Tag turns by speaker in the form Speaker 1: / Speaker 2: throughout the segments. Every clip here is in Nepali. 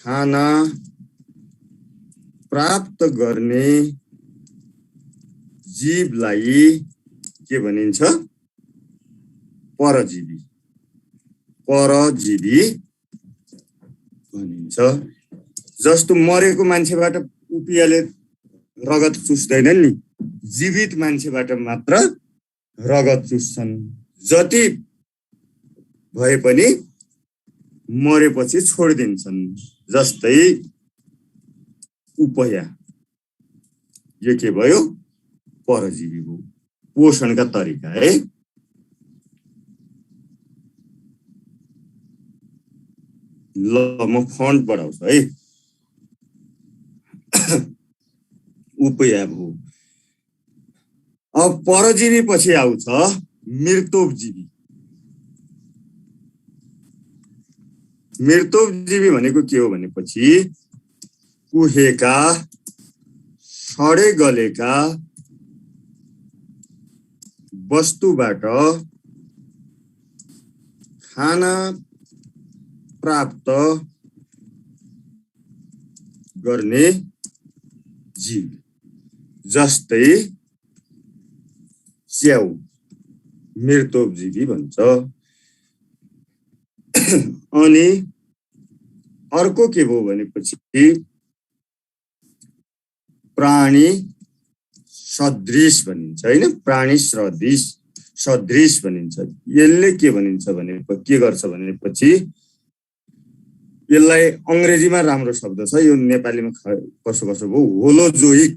Speaker 1: खाना प्राप्त गर्ने जीवलाई के भनिन्छ? परजीवी। परजीवी भनिन्छ। जस्तो मरेको मान्छेबाट उपियाले रगत चुस्दैन नि, जीवित मान्छेबाट मात्र रगत चुस्छन्। जति भए पनि मरेपछि छोडिदिन्छन्। जस्तै उपया, यो के भयो? परजीवी हो। पोषणका तरिका है। ल म फन्ट बढाउँछु है। उपया भयो। अब परजीवी पछि आउँछ मृतोपजीवी। मृतोपजीवी भनेको के हो भनेपछि कुहेका, सडे गलेका वस्तुबाट खाना प्राप्त गर्ने जीव। जस्तै च्याउ मृतोपजीवी भन्छ। अनि अर्को के भयो भनेपछि प्राणी सदृश भनिन्छ हैन? प्राणी सदृश भनिन्छ। यसले के भनिन्छ भने के गर्छ भनेपछि यसलाई अंग्रेजीमा राम्रो शब्द छ, यो नेपालीमा कसो भयो? होलोजोइक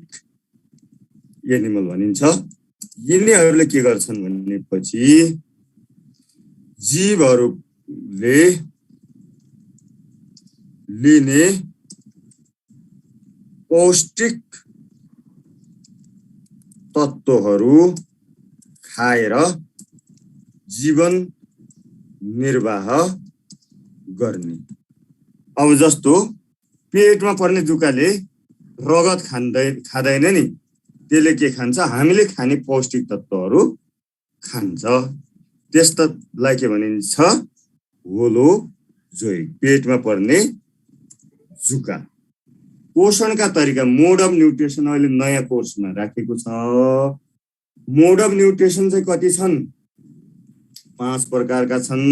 Speaker 1: एनिमल भनिन्छ। यिनीहरूले के गर्छन् भनेपछि जीवहरूले लिने पौष्टिक तत्त्वहरू खाएर जीवन निर्वाह गर्ने। अब जस्तो पेटमा पर्ने जुकाले रगत खाँदैन नि, त्यसले के खान्छ? हामीले खाने पौष्टिक तत्त्वहरू खान्छ। त्यस्तालाई के भनिन्छ? होलोजोइक, पेटमा पर्ने जुका। पोषणका तरिका, मोड अफ न्युट्रिसन अहिले नयाँ कोर्समा राखेको छ। मोड अफ न्युट्रिसन चाहिँ कति छन्? 5 प्रकारका छन्।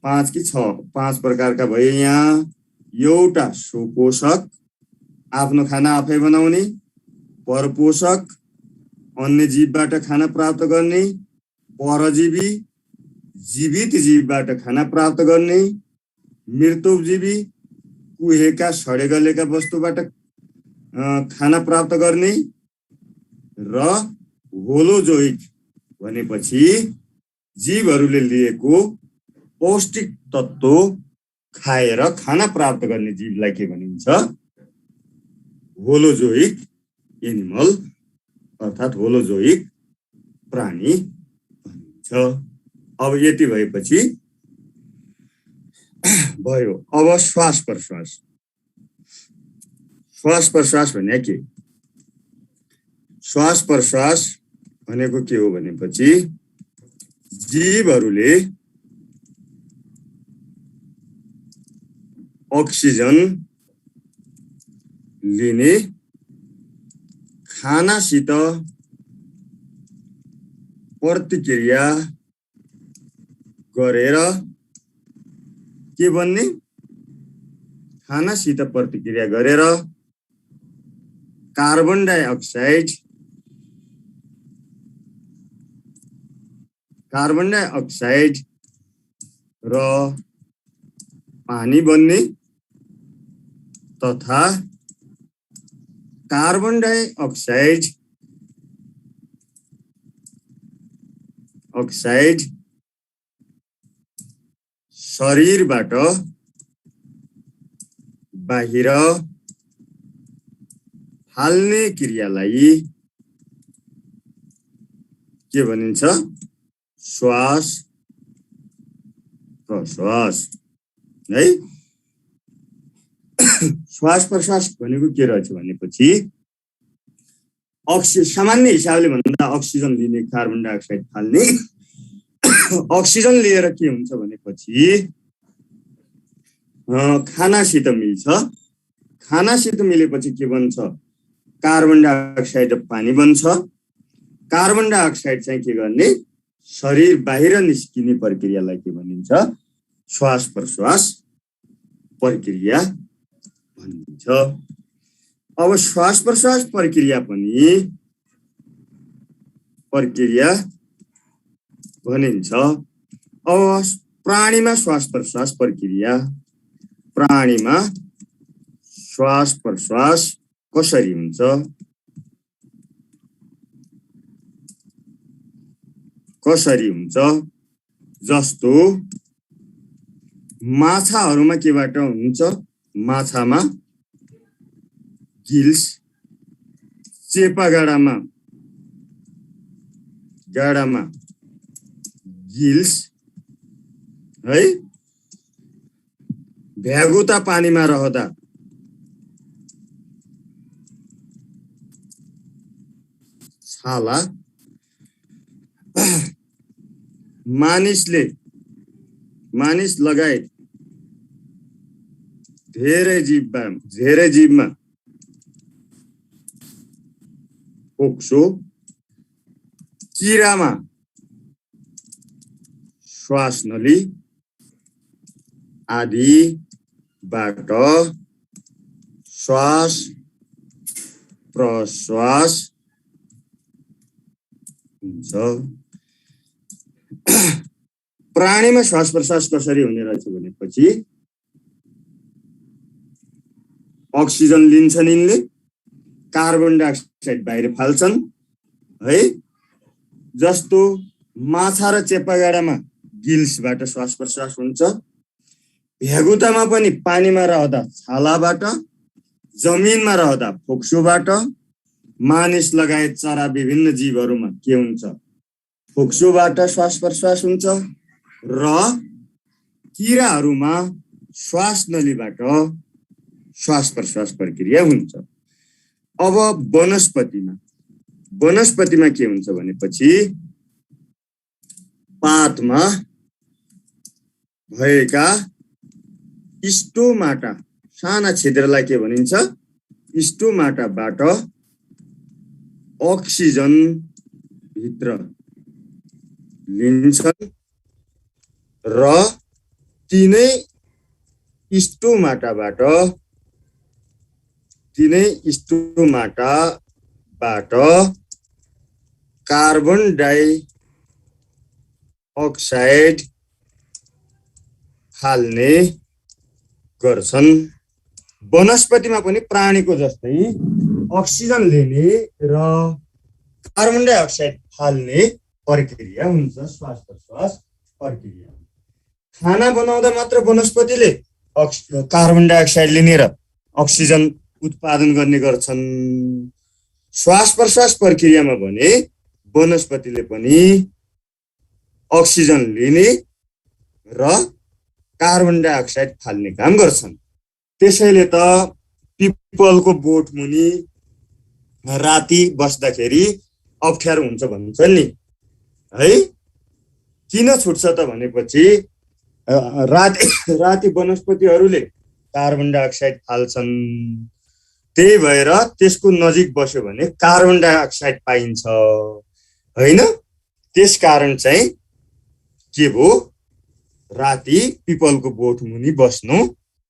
Speaker 1: 5 कि 6? 5 प्रकारका भए। यहाँ एउटा सुपोषक, आफ्नो खाना आफै बनाउने, परपोषक, अन्य जीवबाट खाना प्राप्त गर्ने, परजीवी, जीवित जीवबाट खाना प्राप्त गर्ने, मृतोपजीवी, कुहेका सडे गलेका वस्तुबाट खाना प्राप्त गर्ने, र होलोजोइक भनेपछि जीवहरूले लिएको पौष्टिक तत्त्व खाएर खाना प्राप्त गर्ने जीवलाई के भनिन्छ? होलोजोइक एनिमल अर्थात् होलोजोइक प्राणी भनिन्छ। अब यति भएपछि भयो। अब श्वास प्रश्वास। श्वास प्रश्वास भने के? श्वास प्रश्वास भनेको के हो भनेपछि जीवहरूले अक्सिजन लिने, खानासित प्रतिक्रिया गरेर के बन्ने? खानासित प्रतिक्रिया गरेर कार्बन डाइअक्साइड र पानी बन्ने तथा कार्बन डाइअक्साइड शरीरबाट बाहिर फाल्ने क्रियालाई के भनिन्छ? श्वास प्रश्वास है। श्वास प्रश्वास भनेको के रहेछ भनेपछि सामान्य हिसाबले भन्दा अक्सिजन लिने, कार्बन डाइअक्साइड फाल्ने। अक्सिजन लिएर के हुन्छ भनेपछि खानासित मिल्छ। खानासित मिलेपछि के बन्छ? कार्बन डाइअक्साइड र पानी बन्छ। कार्बन डाइअक्साइड चाहिँ के गर्ने? शरीर बाहिर निस्किने प्रक्रियालाई के भनिन्छ? श्वास प्रश्वास प्रक्रिया भनिन्छ। अब श्वास प्रश्वास प्रक्रिया भनिन्छ। अब प्राणीमा श्वास प्रश्वास प्रक्रिया, प्राणीमा श्वास प्रश्वास कसरी हुन्छ? जस्तो माछाहरूमा केबाट हुन्छ? माछामा गिल्स, चेपा गाडामा गिल्स है। भ्यागुता पानीमा रहँदा छाला। मानिस लगायत धेरै जीवमा फोक्सो, किरामा श्वास नली आदिबाट श्वास प्रश्वास हुन्छ। प्राणीमा श्वास प्रश्वास कसरी हुने रहेछ भनेपछि अक्सिजन लिन्छन् यिनले, कार्बन डाइअक्साइड बाहिर फाल्छन् है। जस्तो माछा र चेपागाडामा गिल्सबाट श्वास प्रश्वास हुन्छ। भ्यागुतामा पनि पानीमा रहँदा छालाबाट, जमिनमा रहँदा फोक्सोबाट, मानिस लगायत चरा विभिन्न जीवहरूमा के हुन्छ? फोक्सोबाट श्वास प्रश्वास हुन्छ र किराहरूमा श्वास नलीबाट श्वास प्रश्वास प्रक्रिया हुन्छ। अब वनस्पतिमा के हुन्छ भनेपछि पातमा भएका स्टोमाटा, साना छिद्रलाई के भनिन्छ? स्टोमाटाबाट अक्सिजन भित्र लिन्छन् र तिनै स्टोमाटाबाट कार्बन डाइअक्साइड फाल्ने गर्छन्। वनस्पतिमा पनि प्राणीको जस्तै अक्सिजन लिने र कार्बन डाइअक्साइड फाल्ने प्रक्रिया हुन्छ, श्वास प्रश्वास प्रक्रिया। खाना बनाउँदा मात्र वनस्पतिले कार्बन डाइअक्साइड लिने र अक्सिजन उत्पादन गर्ने गर्छन्। श्वास प्रश्वास प्रक्रियामा भने वनस्पतिले पनि अक्सिजन लिने र कार्बन डाइअक्साइड फाल्ने काम गर्छन्। त्यसैले त पिपलको बोट मुनि राति बस्दाखेरि अप्ठ्यारो हुन्छ भन्छ नि है। किन छुट्छ त भनेपछि राति वनस्पतिहरूले कार्बन डाइअक्साइड फाल्छन्। त्यही भएर त्यसको नजिक बस्यो भने कार्बन डाइअक्साइड पाइन्छ हैन। त्यसकारण चाहिँ के भो, राति पिपलको बोट मुनि बस्नु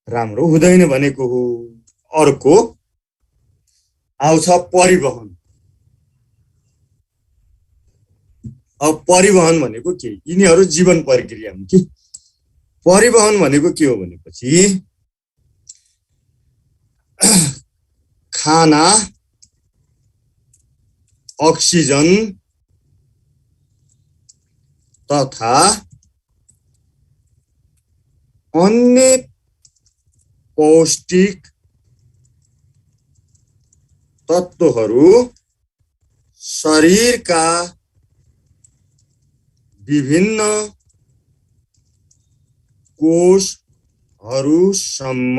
Speaker 1: राम्रो हुँदैन भनेको हो। अर्को आउँछ परिवहन। अब परिवहन भनेको के? यिनीहरू जीवन प्रक्रिया हुन् कि। परिवहन भनेको के हो भनेपछि खाना, अक्सिजन तथा अन्य पौष्टिक तत्त्वहरू शरीरका विभिन्न कोषहरूसम्म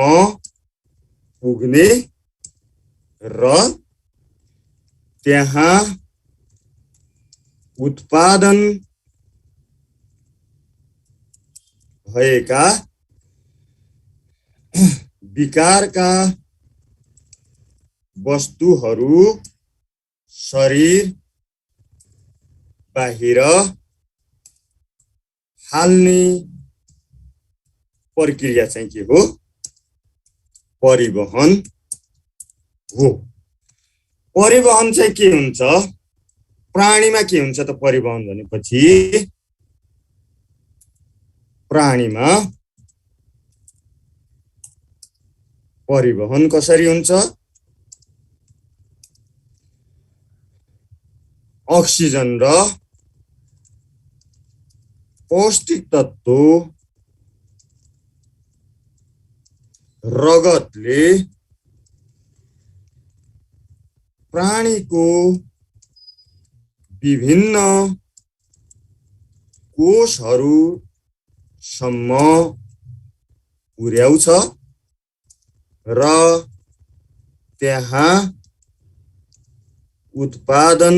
Speaker 1: पुग्ने र त्यहाँ उत्पादन भएका विकारका वस्तुहरू शरीर बाहिर हाल्ने प्रक्रिया चाहिँ के हो? परिवहन हो। परिवहन चाहिँ के हुन्छ? प्राणीमा के हुन्छ त परिवहन भनेपछि? प्राणीमा परिवहन कसरी हुन्छ? अक्सिजन र पौष्टिक तत्त्व रगतले प्राणीको विभिन्न कोषहरूसम्म पुर्याउँछ र त्यहाँ उत्पादन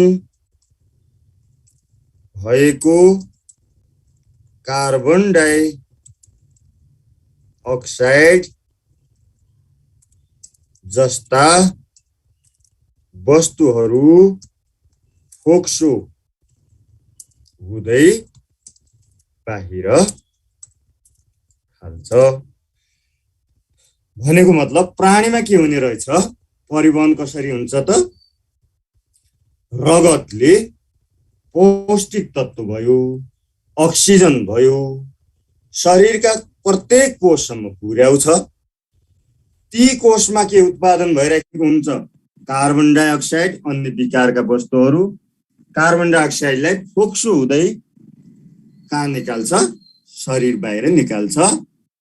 Speaker 1: भएको कार्बन डाइअक्साइड जस्ता वस्तुहरू फोक्सो हुँदै बाहिर हाल्छ। भनेको मतलब प्राणीमा के हुने रहेछ? परिवहन कसरी हुन्छ त? रगतले पौष्टिक तत्त्व भयो, अक्सिजन भयो, शरीरका प्रत्येक कोषसम्म पुर्याउँछ। ती कोषमा के उत्पादन भइरहेको हुन्छ? कार्बन डाइअक्साइड, अन्य विकारका वस्तुहरू। कार्बन डाइअक्साइडलाई फोक्सो हुँदै कहाँ निकाल्छ? शरीर बाहिर निकाल्छ।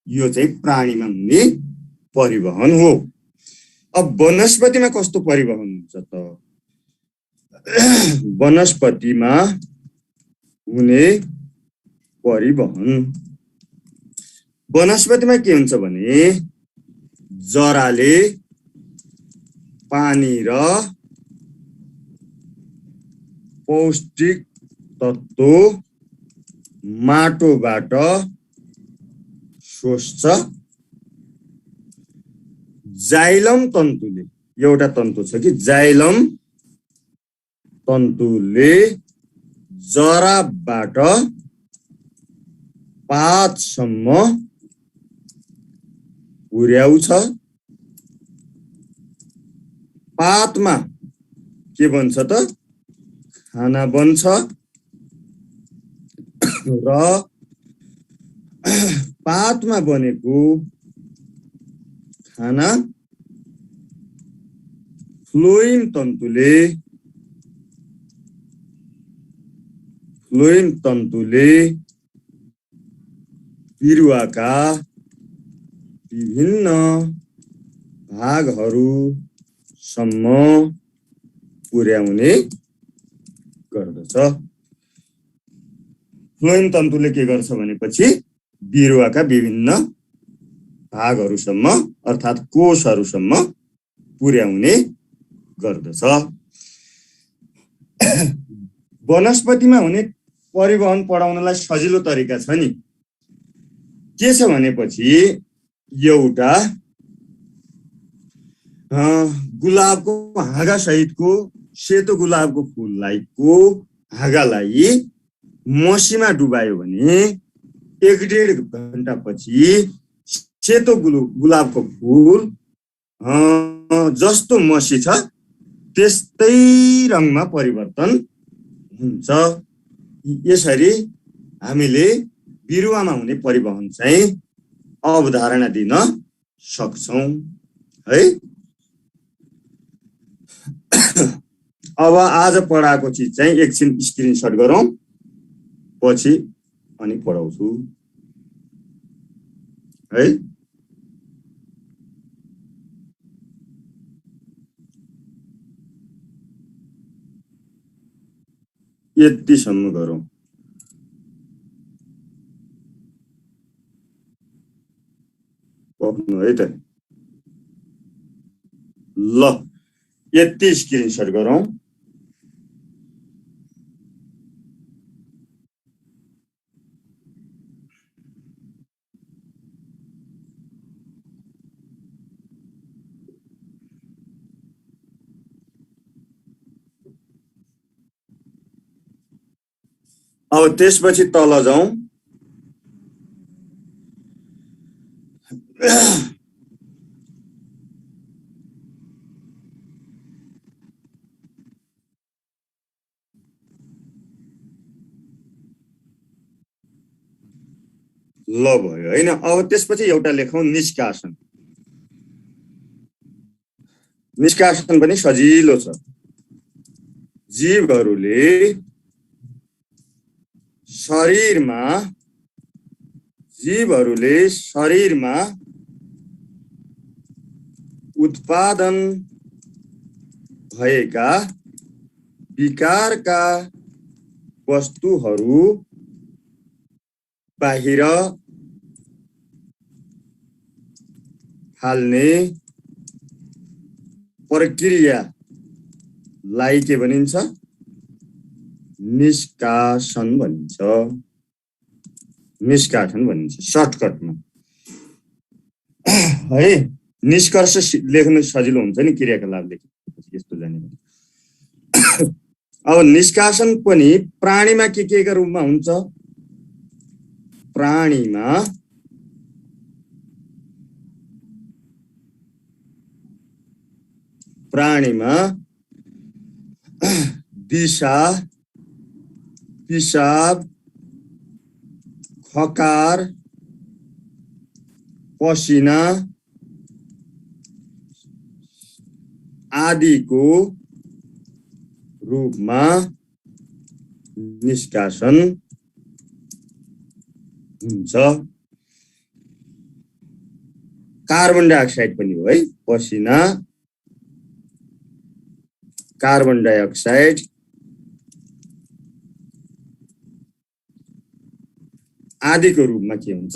Speaker 1: यो चाहिँ प्राणीमा हुने परिवहन हो। अब वनस्पतिमा कस्तो परिवहन हुन्छ त? वनस्पतिमा हुने परिवहन, वनस्पतिमा के हुन्छ भने जराले पानी र पौष्टिक तत्त्व माटोबाट सोच्छ। जाइलम तन्तुले, एउटा तन्तु छ कि जाइलम तन्तुले जराबाट पातसम्म पुर्याउँछ। पातमा के बन्छ त? खाना बन्छ र पातमा बनेको खाना फ्लोइम तन्तुले बिरुवाका विभिन्न भागहरूसम्म पुर्याउने गर्दछ। फ्लोइम तन्तुले के गर्छ भनेपछि बिरुवाका विभिन्न भागहरूसम्म अर्थात् कोषहरूसम्म पुर्याउने गर्दछ। वनस्पतिमा हुने परिवहन पढाउनलाई सजिलो तरिका छ नि। के छ भनेपछि एउटा गुलाबको हाँगा सहितको सेतो गुलाबको फुलको हाँगालाई मसीमा डुबायो भने 1-1.5 घण्टापछि सेतो गुलाबको फुल जस्तो मसी छ त्यस्तै रङमा परिवर्तन हुन्छ। यसरी हामीले बिरुवामा हुने परिवहन चाहिँ अवधारणा दिन सक्छौं है। अब आज पढाएको चिज चाहिँ एकछिन स्क्रिनशट गरौँ, पछि अनि पढाउँछु है। यतिसम्म गरौँ। पढ्नु है त। ल यति स्क्रिनशट गरौँ। अब त्यसपछि तल जाउँ। ल भयो हैन। अब त्यसपछि एउटा लेखौँ निष्कासन। निष्कासन पनि सजिलो छ। जीवहरूले शरीरमा उत्पादन भएका विकारका वस्तुहरू बाहिर फाल्ने प्रक्रियालाई के भनिन्छ? निष्कासन भनिन्छ। निष्कासन भनिन्छ सर्टकटमा है। निष्कर्ष लेख्न सजिलो हुन्छ नि क्रियाकलाप लेखेपछि यस्तो जाने भने। अब निष्कासन पनि प्राणीमा के का रूपमा हुन्छ? प्राणीमा दिशा, पिसाब, खकार, पसिना आदिको रूपमा निष्कासन हुन्छ। कार्बन डाइअक्साइड पनि हो है। पसिना, कार्बन डाइअक्साइड आदिको रूपमा के हुन्छ?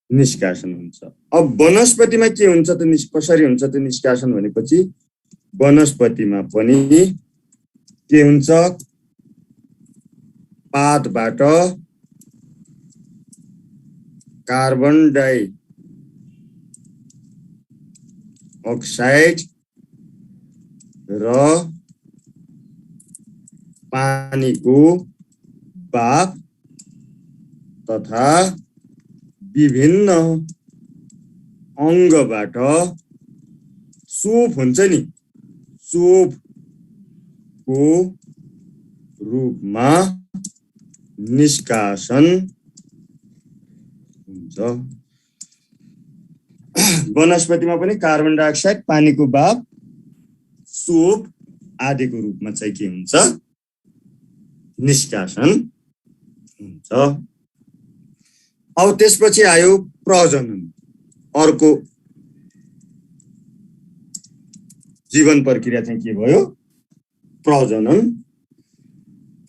Speaker 1: निष्कासन हुन्छ। अब वनस्पतिमा के हुन्छ त? कसरी हुन्छ त निष्कासन भनेपछि? वनस्पतिमा पनि के हुन्छ? पातबाट कार्बन डाइअक्साइड र पानीको भाप तथा विभिन्न अङ्गबाट सोप हुन्छ नि, सोपको रूपमा निष्कासन हुन्छ। वनस्पतिमा पनि कार्बन डाइअक्साइड, पानीको भाप, सोप आदिको रूपमा चाहिँ के हुन्छ? निष्कासन हुन्छ। अब त्यसपछि आयो प्रजनन। अर्को जीवन प्रक्रिया चाहिँ के भयो? प्रजनन।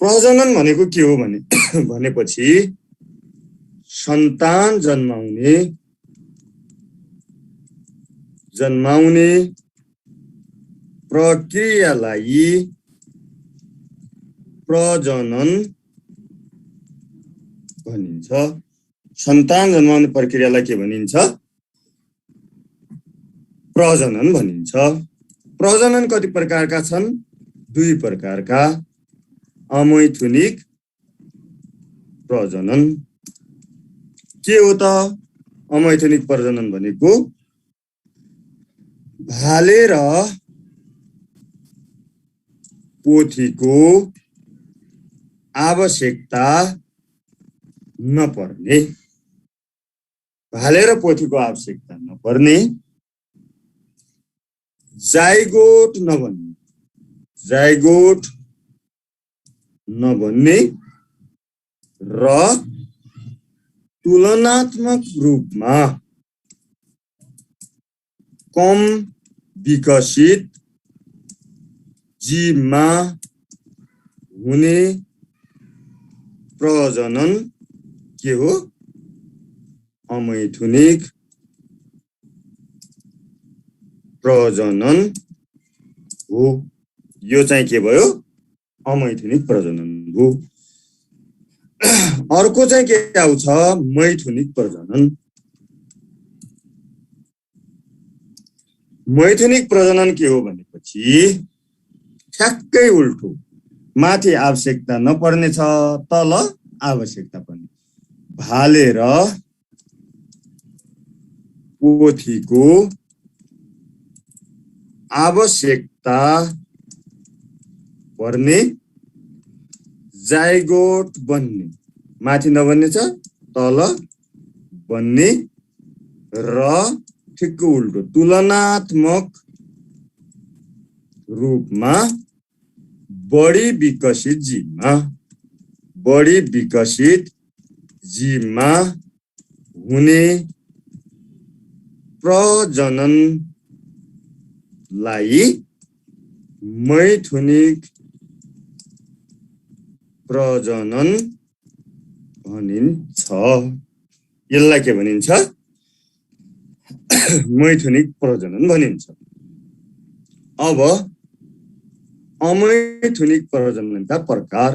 Speaker 1: प्रजनन भनेको के हो भनेपछि सन्तान जन्माउने प्रक्रियालाई प्रजनन भनिन्छ। सन्तान जन्माउने प्रक्रियालाई के भनिन्छ? प्रजनन भनिन्छ। प्रजनन कति प्रकारका छन्? 2 प्रकारका। अमैथुनिक प्रजनन। के हो त अमैथुनिक प्रजनन भनेको? भाले र पोथीको आवश्यकता नपर्ने, भाले र पोथीको आवश्यकता नपर्ने, जाइगोट नबन्ने र तुलनात्मक रूपमा कम विकसित जीवमा हुने प्रजनन के हो? अमैथुनिक प्रजनन हो। यो चाहिँ के भयो? अमैथुनिक प्रजनन हो। अर्को चाहिँ के आउँछ? मैथुनिक प्रजनन। मैथुनिक प्रजनन के हो भनेपछि ठ्याक्कै उल्टो। माथि आवश्यकता नपर्ने छ, तल आवश्यकता पर्ने भाले र पोथीको आवश्यकता पर्ने जाइगोट बन्ने माथि नबन्ने छ तल बन्ने र ठिक्क उल्टो तुलनात्मक रूपमा बढी विकसित जीवमा हुने प्रजननलाई मैथुनिक प्रजनन भनिन्छ। यसलाई के भनिन्छ? मैथुनिक प्रजनन भनिन्छ। अब अमैथुनिक प्रजननका प्रकार।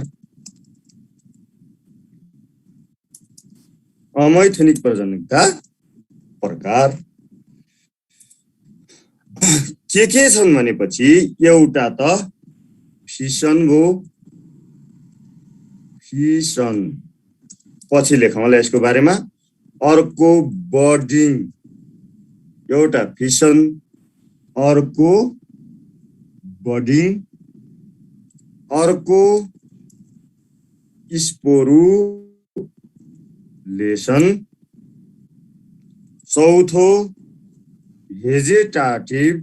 Speaker 1: अमैथुनिक प्रजननका प्रकार के छन् भनेपछि एउटा त फिसन भो, फिसन पछि लेखौँ होला यसको बारेमा। अर्को बर्डिङ, एउटा फिसन अर्को बर्डिङ, अर्को स्पोरुलेसन, चौथो भेजेटाटिभ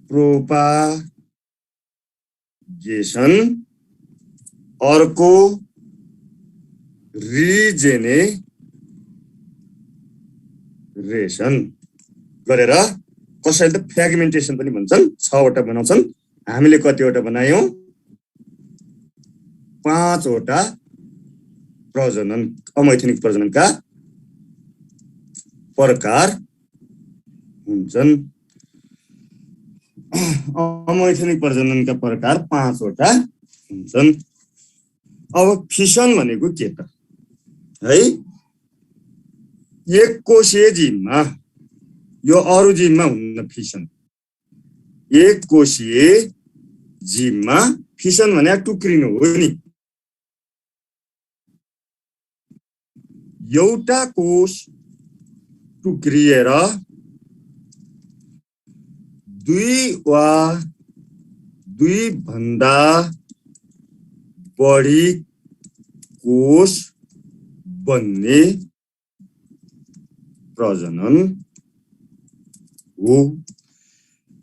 Speaker 1: प्रोपागेसन, अर्को रिजेनेरेसन गरेर कसैले त फ्र्यागमेन्टेसन पनि भन्छन्। 6 वटा बनाउँछन्। हामीले कतिवटा बनायौं? 5 वटा प्रजनन अमैथुनिक प्रजननका प्रकार हुन्छन्। अमैथुनिक प्रजननका प्रकार 5 वटा हुन्छन्। अब फिसन भनेको के त है? एक कोषीय जीवमा, यो अरु जीवमा हुन्न फिसन। एक कोषीय जीवमा फिसन भने टुक्रिनु हो नि। एउटा कोष टुक्रिएर 2 वा 2 भन्दा बढी कोष बन्ने प्रजनन हो।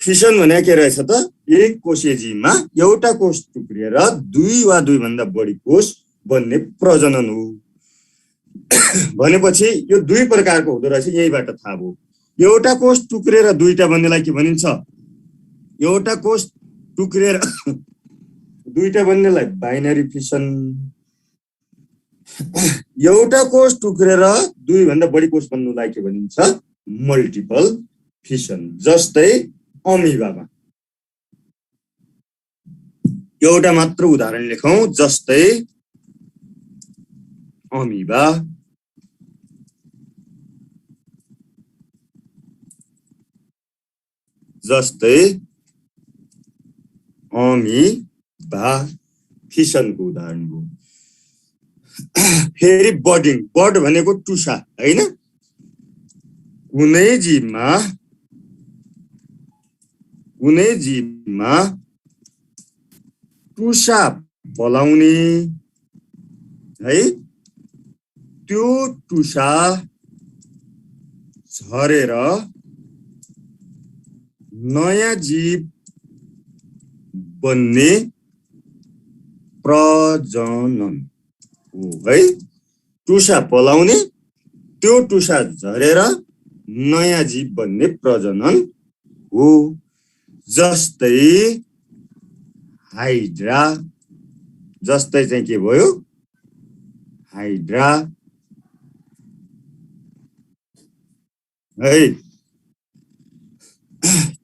Speaker 1: फिसन भने के रहेछ त? एक कोषीय जीवमा एउटा कोष टुक्रिएर 2 वा 2 भन्दा बढी कोष बन्ने प्रजनन हो। भनेपछि यो 2 प्रकारको हुँदो रहेछ। यहीबाट थाहा भयो। एउटा कोष टुक्रिएर 2टा बन्नेलाई के भनिन्छ? एउटा कोष टुक्रिएर 2टा बन्नेलाई बाइनरी फिसन। एउटा कोष टुक्रेर 2 भन्दा बढी कोष बन्नुलाई के भनिन्छ? Multiple fission. जस्तै अमिबामा एउटा मात्र उदाहरण लेखौं। जस्तै अमिबा, फिसनको उदाहरण हो। फेरि बर्डिङ, बर्ड भनेको टुसा हैन? कुनै जीवमा टुसा पलाउने है, त्यो टुसा झरेर नयाँ जीव बन्ने प्रजनन हो है। टुसा पलाउने, त्यो टुसा झरेर नयाँ जीव बन्ने प्रजनन हो। जस्तै हाइड्रा, जस्तै चाहिँ के भयो? हाइड्रा है।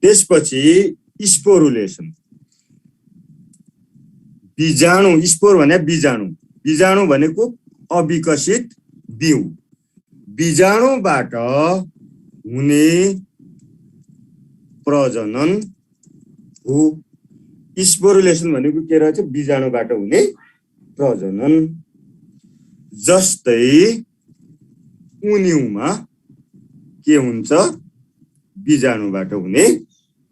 Speaker 1: त्यसपछि स्पोरुलेसन, बीजाणु। स्पोर भने बीजाणु, बीजाणु भनेको अविकसित बिउ। बीजाणुबाट हुने प्रजनन हो। स्पोरुलेसन भनेको के रहेछ? बीजाणुबाट हुने प्रजनन। जस्तै उन्युमा के हुन्छ? बीजाणुबाट हुने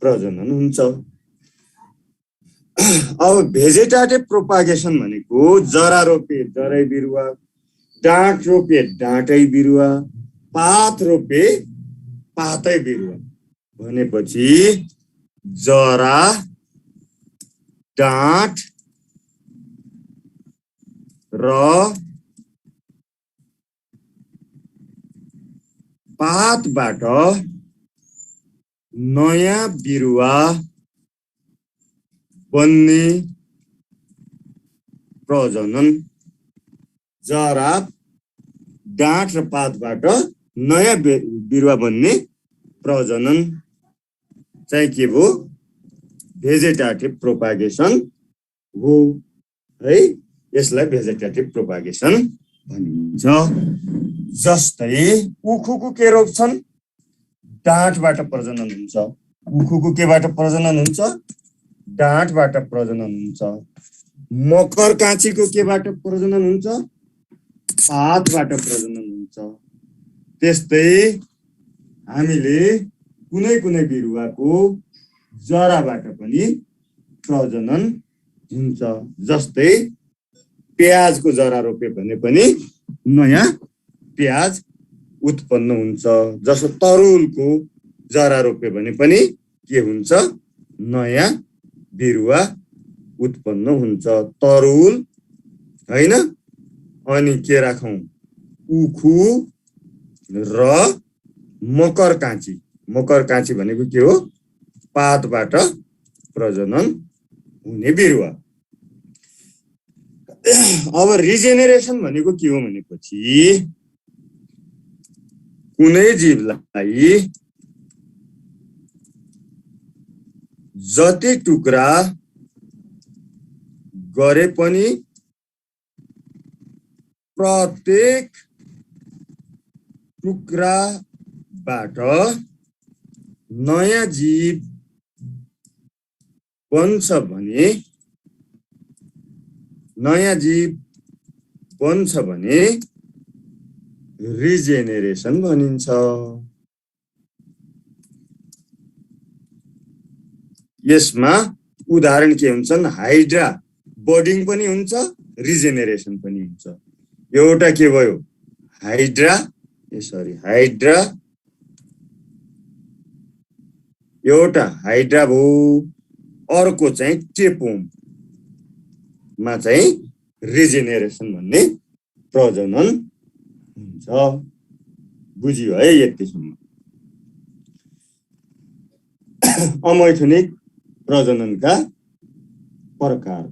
Speaker 1: प्रजनन हुन्छ। अब भेजेटाटिभ प्रोपागेसन भनेको जरा रोपे जरै बिरुवा, डाँठ रोपे डाँटै बिरुवा, पात रोपे पातै बिरुवा भनेपछि जरा, डाँठ र पातबाट नयाँ बिरुवा बन्ने प्रजनन। जरा, डाँठ र पातबाट नयाँ बिरुवा बन्ने प्रजनन चाहिँ के हो? भेजेटाटिभ प्रोपागेसन हो है। यसलाई भेजेटाटिभ प्रोपागेसन भनिन्छ। जस्तै उखुको के रोप्छन्? डाँठबाट प्रजनन हुन्छ। उखुको केबाट प्रजनन हुन्छ? डाँठबाट प्रजनन हुन्छ। मकर काँचीको केबाट प्रजनन हुन्छ? पातबाट प्रजनन हुन्छ। त्यस्तै हामीले कुनै कुनै बिरुवाको जराबाट पनि प्रजनन हुन्छ। जस्तै प्याजको जरा रोप्यो भने पनि नयाँ प्याज उत्पन्न हुन्छ। जस्तो तरुलको जरा रोप्यो भने पनि के हुन्छ? नयाँ बिरुवा उत्पन्न हुन्छ। तरुल हैन, अनि के राखौं? उखु र मकर काँची। मकर काँची भनेको के हो? पातबाट प्रजनन हुने बिरुवा। अब रिजेनेरेसन भनेको के हो भनेपछि कुनै जीवलाई जति टुक्रा गरे पनि प्रत्येक टुक्राबाट नयाँ जीव बन्छ भने रिजेनेरेसन भनिन्छ। यसमा उदाहरण के हुन्छन्? हाइड्रा बर्डिङ पनि हुन्छ, रिजेनेरेसन पनि हुन्छ। एउटा के भयो? हाइड्रा, एउटा हाइड्रा भयो, अर्को चाहिँ टेपोम मा चाहिँ रिजेनेरेसन भन्ने प्रजनन हुन्छ। बुझियो है यतिसम्म? अमैथुनिक प्रजननका प्रकार।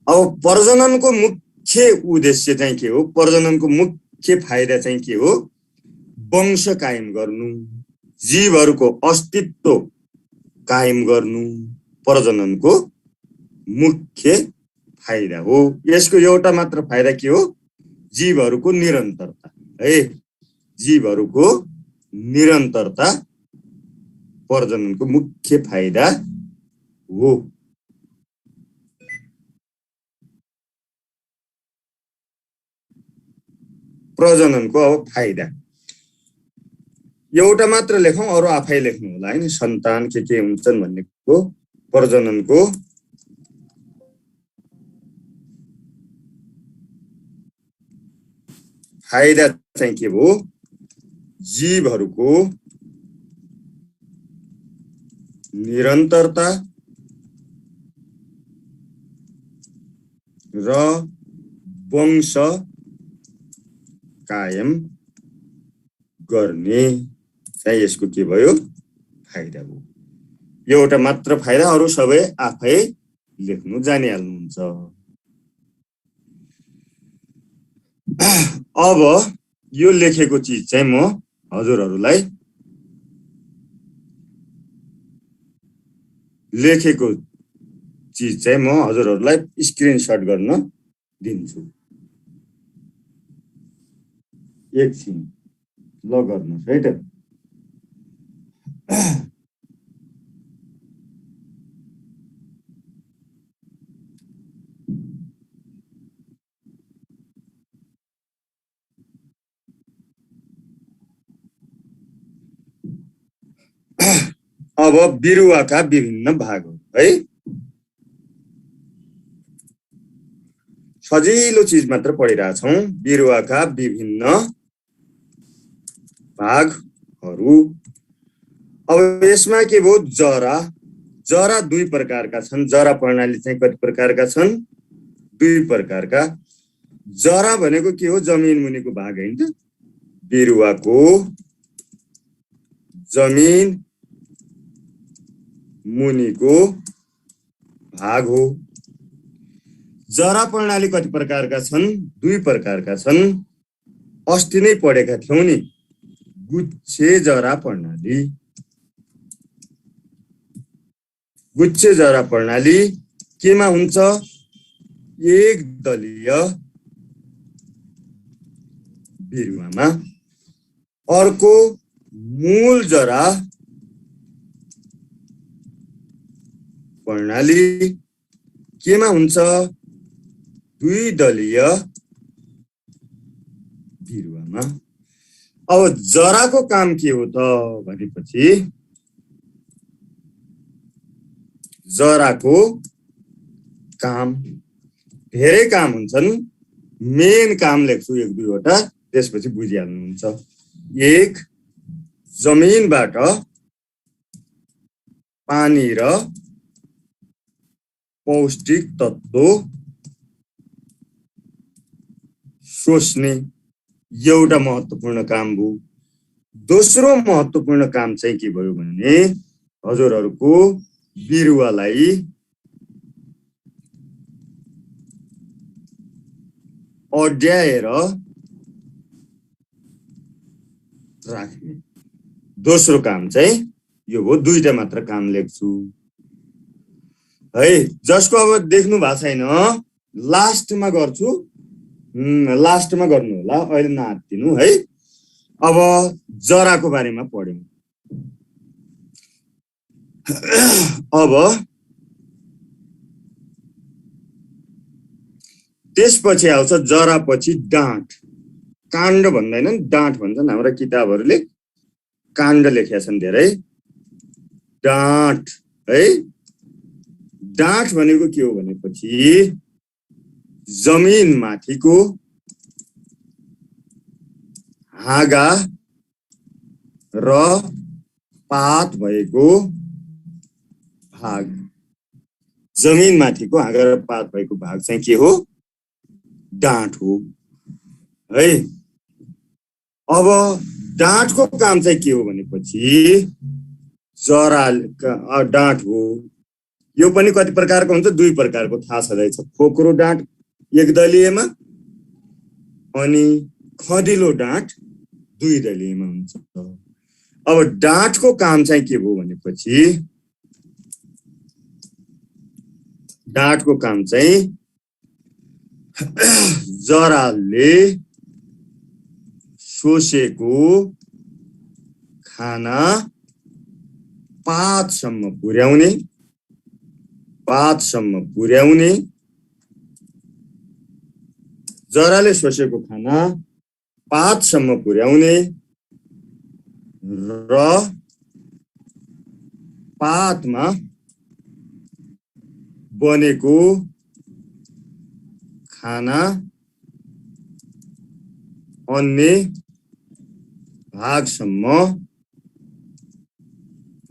Speaker 1: अब प्रजननको मुख्य उद्देश्य चाहिँ के हो? प्रजननको मुख्य फाइदा चाहिँ के हो? वंश कायम गर्नु, जीवहरूको अस्तित्व कायम गर्नु प्रजननको मुख्य फाइदा हो। यसको एउटा मात्र फाइदा के हो? जीवहरूको निरन्तरता है। जीवहरूको निरन्तरता प्रजननको मुख्य फाइदा हो। प्रजननको अब फाइदा एउटा मात्र लेखौं, अरु आफै लेख्नु होला हैन। सन्तान के हुन्छन् भन्नेको प्रजननको फाइदा चाहिँ के हो? जीवहरूको निरन्तरता र वंश कायम गर्ने चाहिँ यसको के भयो? फाइदा हो। एउटा मात्र फाइदा, अरु सबै आफै लेख्नु जानिहाल्नुहुन्छ। अब यो लेखेको चीज चाहिँ म हजुरहरुलाई स्क्रिनशट गर्न दिन्छु। एकछिन ल गर्नुहोस् है त। अब बिरुवाका विभिन्न भागहरू है, सजिलो चिज मात्र पढिरहेछौँ। बिरुवाका विभिन्न भागहरू। अब यसमा के भयो, जरा। जरा दुई प्रकारका छन्। जरा प्रणाली चाहिँ कति प्रकारका छन्, दुई प्रकारका। जरा भनेको के हो, जमिन मुनिको भाग हैन त, बिरुवाको जमिन मुनिको भाग हो। जरा प्रणाली कति प्रकारका छन्, दुई प्रकारका छन्। अस्ति नै पढेका थियौं नि, गुच्छे जरा प्रणाली। गुच्छे जरा प्रणाली केमा हुन्छ, एक दलीय बिरुवामा। अर्को मूल जरा प्रणाली केमा हुन्छ, दुई दलीय बिरुवामा। अब जराको काम के हो त भनेपछि, जराको काम धेरै काम हुन्छन्। मेन काम लेख्छु एक दुईवटा, त्यसपछि बुझिहाल्नुहुन्छ। एक, जमिनबाट पानी र पौष्टिक तत्व सोच्ने एउटा महत्त्वपूर्ण काम हो। दोस्रो महत्त्वपूर्ण काम चाहिँ के भयो भने, हजुरहरूको बिरुवालाई अड्याएर राख्ने। दोस्रो काम चाहिँ यो हो। दुईटा मात्र काम लेख्छु है, जसको अब देख्नु भएको छैन, लास्टमा गर्छु। लास्टमा गर्नु होला, अहिले नआत्तिनु है। अब जराको बारेमा पढ्यौं। अब त्यसपछि आउँछ जरापछि डाँठ। काण्ड भन्दैनन्, डाँठ भन्छन्। हाम्रा किताबहरूले काण्ड लेखेका छन् धेरै। डाँठ है, डाँठ भनेको के हो भनेपछि, जमिन माथिको हाँगा र पात भएको भाग। जमिन माथिको हाँगा र पात भएको भाग चाहिँ के हो, डाँठ हो है। अब डाँठको काम चाहिँ के हो भनेपछि, जरा डाँठ हो। यो पनि कति प्रकारको हुन्छ, दुई प्रकारको थाहा छँदैछ। खोक्रो डाँठ एक दलीयमा, अनि खदिलो डाँठ दुई दलीयमा हुन्छ। अब डाँठको काम चाहिँ के हो भनेपछि, डाँठको काम चाहिँ जराले सोसेको खाना पातसम्म पुर्याउने, पातसम्म पुर्याउने। जराले सोसेको खाना पातसम्म पुर्याउने र पातमा बनेको खाना अन्य भागसम्म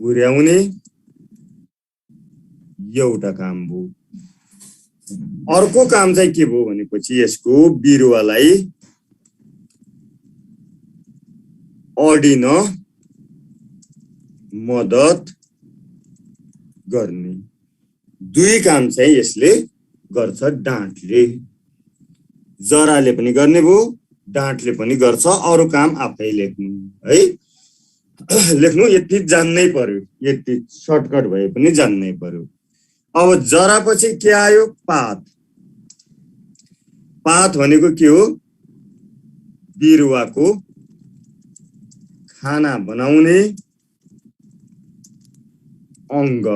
Speaker 1: पुर्याउने एउटा काम हो। अर्को काम चाहिँ के भयो भनेपछि, यसको बिरुवालाई अडिन मद्दत गर्ने। दुई काम चाहिँ यसले गर्छ, डाँठले। जराले पनि गर्ने भयो, डाँठले पनि गर्छ। अरु काम आफै लेख्नु है। लेख्नु यति जान्नै पर्यो, यति सर्टकट भए पनि जान्नै पर्यो। अब जरापछि के आयो, पात। पात भनेको के हो, बिरुवाको खाना बनाउने अङ्ग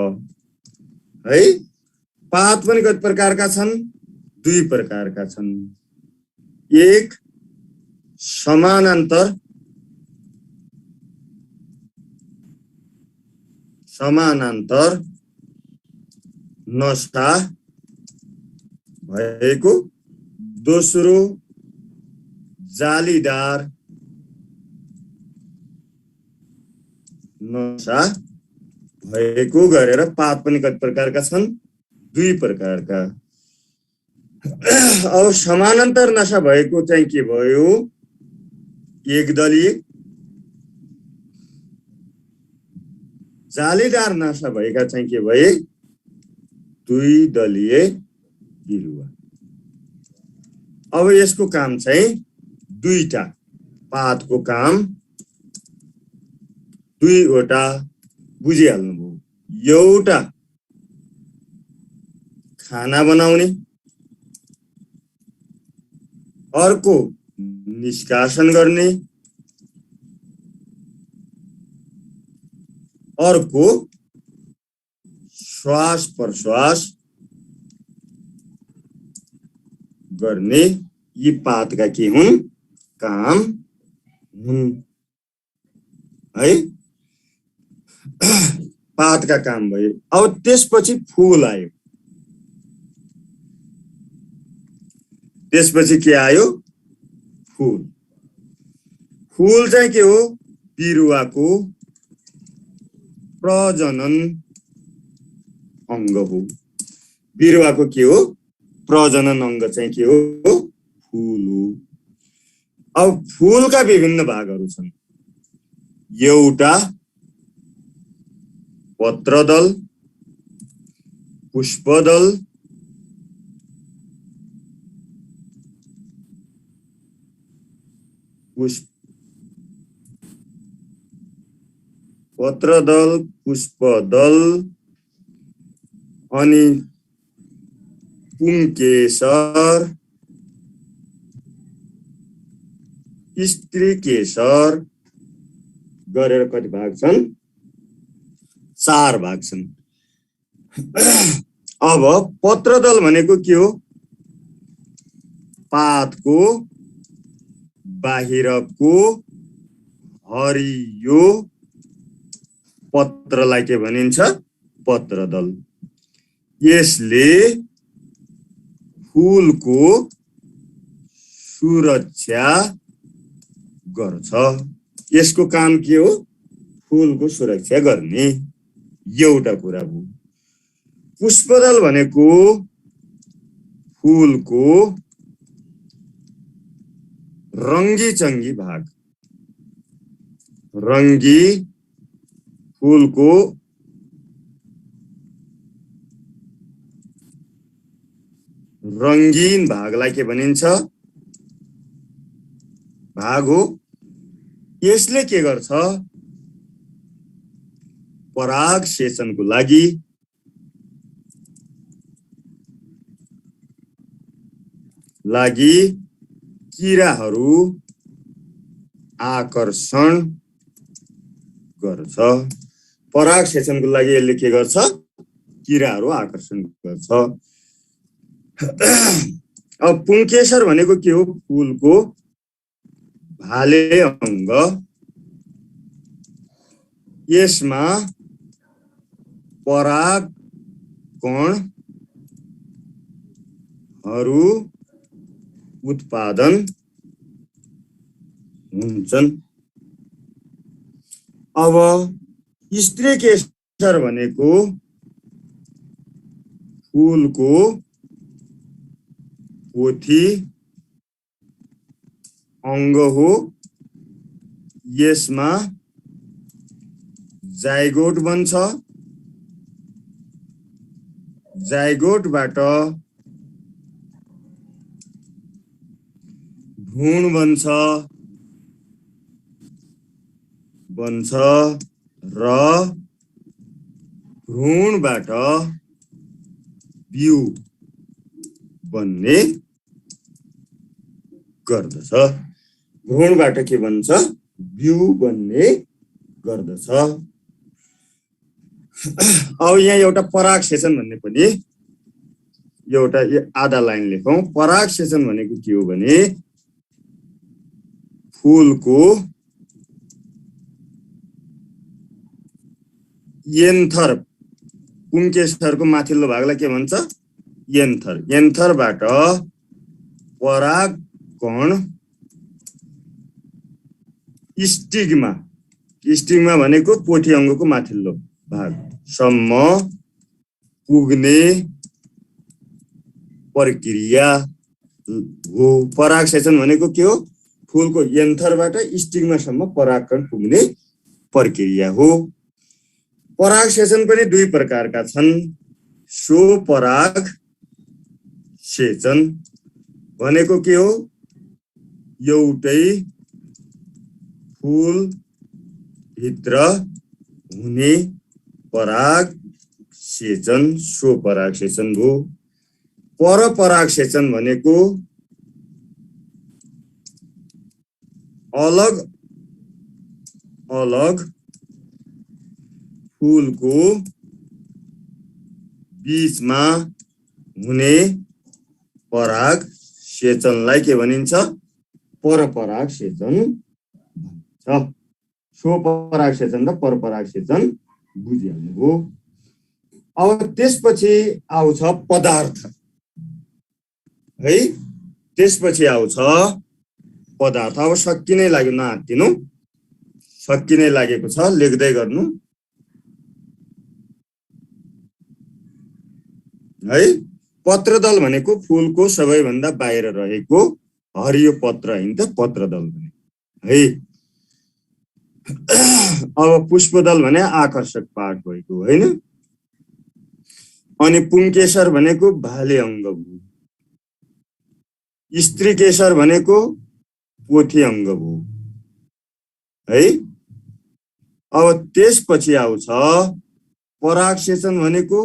Speaker 1: है। पात पनि कति प्रकारका छन्? 2 प्रकारका छन्। एक समानान्तर नसा भएको, दोस्रो जालीदार नसा भएको गरेर पात पनि कति प्रकारका छन्? 2 प्रकारका। अब समानान्तर नसा भएको चाहिँ के भयो? एकदलीय। जालीदार नसा भएका चाहिँ के भए? 2 दलीय बिरुवा। अब यसको काम चाहिँ 2टा। पातको काम 2वटा बुझिहाल्नुभयो। एउटा खाना बनाउने, अर्को निष्कासन गर्ने, अर्को श्वास प्रश्वास गर्ने। यी पातका के हुन्? काम हुन् है। पातका काम भयो। अब त्यसपछि फूल आयो। त्यसपछि के आयो? फूल। फूल चाहिँ के हो? बिरुवाको प्रजनन अङ्ग हो। बिरुवाको के हो? प्रजनन अङ्ग चाहिँ के हो? फूल हो। अब फूलका विभिन्न भागहरू छन्। एउटा पत्रदल, पुष्पदल, पत्रदल, पुष्पदल अनि पुंकेसर, स्त्रीकेसर गरेर कति भाग छन्? 4 भाग छन्। अब पत्रदल भनेको के हो? पातको बाहिरको हरियो पत्रलाई के भनिन्छ? पत्रदल। यसले फूलको सुरक्षा गर्छ। यसको काम के हो? फूलको सुरक्षा गर्ने। एउटा कुरा हो। पुष्पदल भनेको फूलको रङ्गी चङ्गी भाग। रङ्गी फूलको रङ्गीन भागलाई के भनिन्छ? भाग हो। यसले के गर्छ? पराग सेचनको लागि किराहरू आकर्षण गर्छ। पराग सेचनको लागि यसले के गर्छ? किराहरू आकर्षण गर्छ। अब पुंकेसर भनेको के हो? फूलको भाले अङ्ग। यसमा पराग कणहरू उत्पादन हुन्छन्। अब स्त्रीकेसर भनेको फूलको पोथी अङ्ग हो। यसमा जाइगोट बन्छ। जाइगोटबाट भ्रूण बन्छ र भ्रूणबाट बिउ बन्ने गर्दछ। भ्रूणबाट के बन्छ बिउ बन्ने गर्दछ। अब यहाँ एउटा परागसेचन भन्ने पनि एउटा आधा लाइन लेखौं। परागसेचन भनेको के हो भने फूलको एन्थर, पुङ्केसरको माथिल्लो भागलाई के भन्छ एन्थर, एन्थरबाट परागकण स्टिग्मा, स्टिग्मा भनेको पोथी अङ्गको माथिल्लो भागसम्म पुग्ने प्रक्रिया हो। परागसेचन भनेको के हो फूलको एन्थरबाट स्टिग्मासम्म परागकण पुग्ने प्रक्रिया हो। परागसेचन पनि दुई प्रकारका छन्। स्वपराग सेचन भनेको के हो एउटै फूल भित्र हुने पराग सेचन स्वपराग सेचन हो। परपराग सेचन भनेको अलग अलग फूलको बीचमा हुने पराग सेचनलाई के भनिन्छ परपराग सेचन भनिन्छ। स्वपराग सेचन र परपराग सेचन बुझिहाल्नुभयो। अब त्यसपछि आउँछ पदार्थ है, त्यसपछि आउँछ पदार्थ। अब सकिनै लाग्यो, नहात्तिनु, सकिनै लागेको छ, लेख्दै गर्नु है। पत्रदल भनेको फूलको सबैभन्दा बाहिर रहेको हरियो पत्र हैन त पत्रदल भने है। अब पुष्पदल भने आकर्षक पात भएको हैन। अनि पुङ्केसर भनेको भाले अङ्ग भयो। स्त्री केसर भनेको पोथी अङ्ग भयो है। अब त्यसपछि आउँछ पराग सेचन भनेको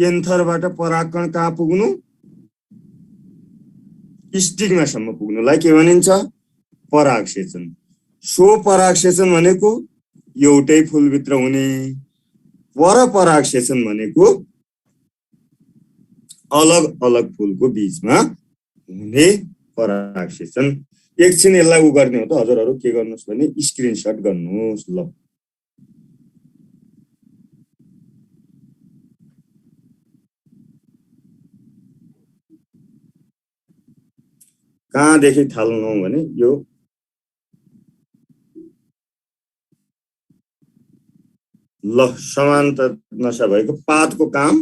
Speaker 1: एन्थरबाट परागकण कहाँ पुग्नु स्टिग्मासम्म पुग्नुलाई के भनिन्छ पराग सेचन। स्वपराग सेचन भनेको एउटै फूलभित्र हुने। परपराग सेचन भनेको अलग अलग फूलको बीचमा हुने पराग सेचन। एकछिन यसलाई उ गर्ने हो त हजुरहरु, के गर्नुस् भने स्क्रिनशट गर्नुस् ल। कहाँदेखि थाल्नु भने यो ल समान्तर नसा भएको पातको काम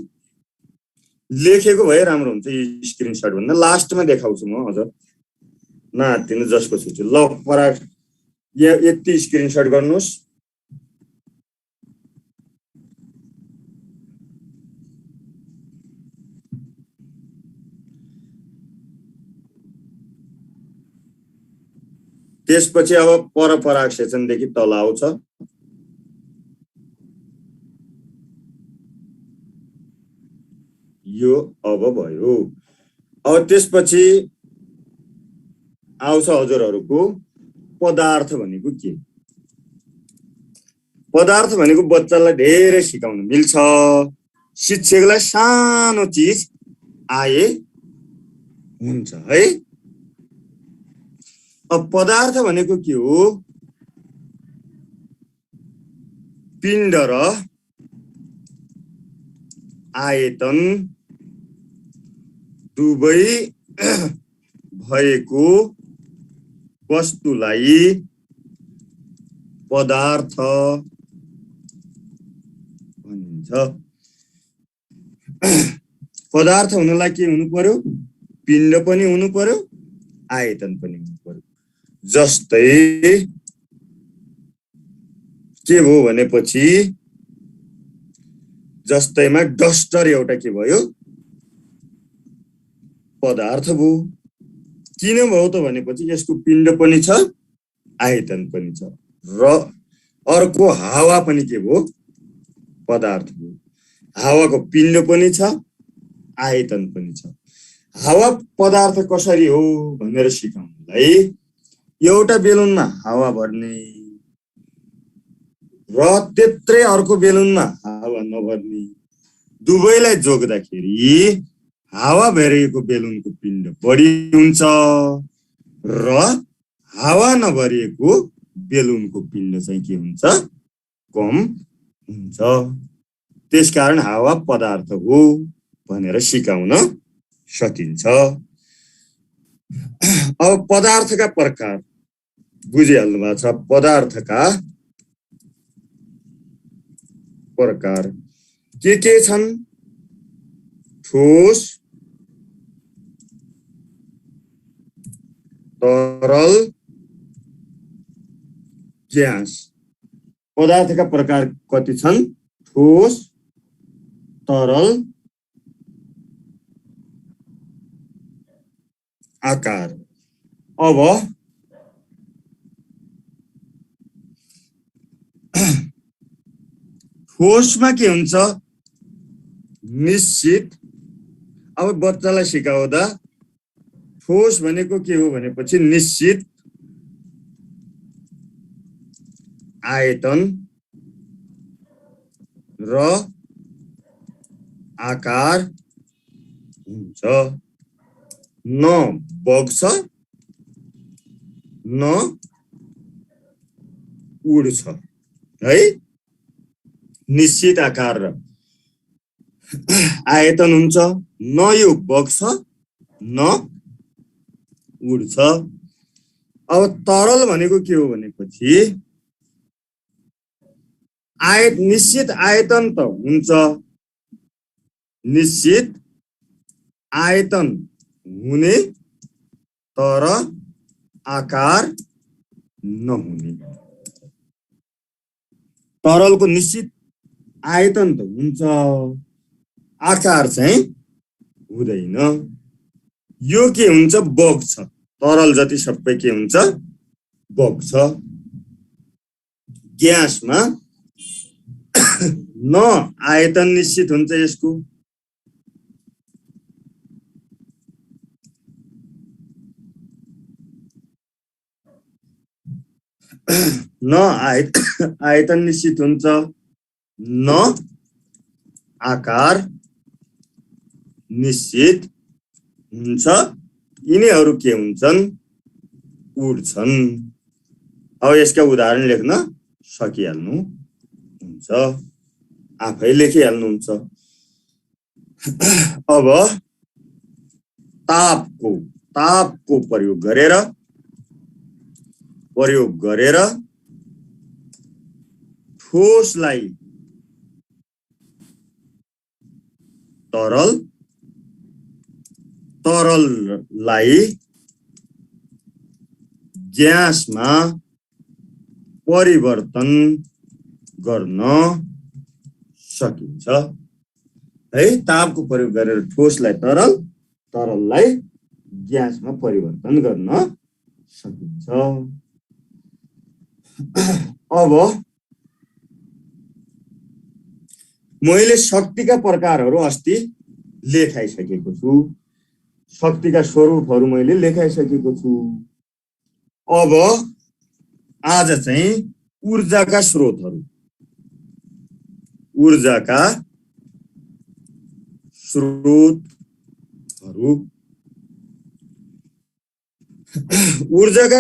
Speaker 1: लेखेको भए राम्रो हुन्छ। यो स्क्रिनशट भन्दा लास्टमा देखाउँछु म हजुर, नहात्तिनु जसको छुछु। ल पराग यति स्क्रिनशट गर्नुस्। त्यसपछि अब परपराग सेचनदेखि तल आउँछ यो अब भयो। अब त्यसपछि आउँछ हजुरहरुको पदार्थ भनेको के। पदार्थ भनेको बच्चालाई धेरै सिकाउन मिल्छ। शिक्षकलाई सानो चीज आए हुन्छ है। अब पदार्थ भनेको के हो पिण्ड र आयतन दुवै भएको वस्तुलाई पदार्थ भनिन्छ। पदार्थ हुनलाई के हुनु पर्यो पिण्ड पनि हुनु पर्यो आयतन पनि हुनु पर्यो। जस्तै के भयो भनेपछि जस्तैमा डस्टर एउटा के भयो पदार्थ भयो। किन भयो त भनेपछि यसको पिण्ड पनि छ आयतन पनि छ र अर्को हावा पनि के भयो पदार्थ भयो। हावाको पिण्ड पनि छ आयतन पनि छ। हावा पदार्थ कसरी हो भनेर सिकाउनलाई एउटा बेलुनमा हावा भर्ने र त्यत्रै अर्को बेलुनमा हावा नभर्ने, दुवैलाई जोग्दाखेरि हावा भरिएको बेलुनको पिण्ड बढी हुन्छ र हावा नभरिएको बेलुनको पिण्ड चाहिँ के हुन्छ, कम हुन्छ। त्यसकारण हावा पदार्थ हो भनेर सिकाउन सकिन्छ। अब पदार्थका प्रकार बुझिहाल्नु भएको छ। पदार्थका प्रकार के छन्? ठोस, तरल, ग्यास। पदार्थका प्रकार कति छन्? ठोस, तरल, आकार। अब ठोसमा के हुन्छ? निश्चित। अब बच्चालाई सिकाउँदा ठोस भनेको के हो भनेपछि निश्चित आयतन र आकार हुन्छ। न बग्छ न उड्छ है। निश्चित आकार र आयतन हुन्छ, न यो बग्छ न उड्छ। अब तरल भनेको के हो भनेपछि निश्चित आयतन त हुन्छ, निश्चित आयतन हुने तर आकार नहुने। तरलको निश्चित आयतन त हुन्छ, आकार चाहिँ हुँदैन। यो के हुन्छ? बग्छ। तरल जति सबै के हुन्छ? बग्छ। ग्यासमा न आयतन निश्चित हुन्छ यसको, न आयतन निश्चित हुन्छ, न आकार निश्चित हुन्छ। यिनीहरू के हुन्छन्? उड्छन्। अब यसका उदाहरण लेख्न सकिहाल्नु हुन्छ, आफै लेखिहाल्नुहुन्छ। अब तापको प्रयोग गरेर ठोसलाई तरललाई ग्यासमा परिवर्तन गर्न सकिन्छ है। तापको प्रयोग गरेर ठोसलाई तरललाई ग्यासमा परिवर्तन गर्न सकिन्छ। अब मैले शक्तिका प्रकारहरू अस्ति लेखाइसकेको छु, शक्तिका स्वरूपहरू मैले लेखाइसकेको छु। अब आज चाहिँ ऊर्जाका स्रोतहरू ऊर्जाका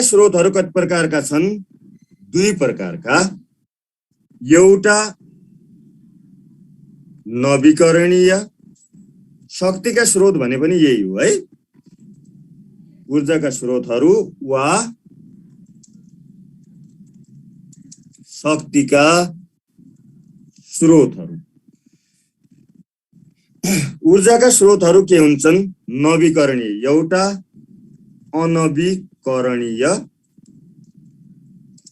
Speaker 1: स्रोतहरू कति प्रकारका छन्? दुई प्रकारका। एउटा नवीकरणीय, शक्तिका स्रोत भने पनि यही हो है। ऊर्जाका स्रोतहरू वा शक्तिका स्रोतहरू। ऊर्जाका स्रोतहरू के हुन्छन्? नवीकरणीय एउटा, अनवीकरणीय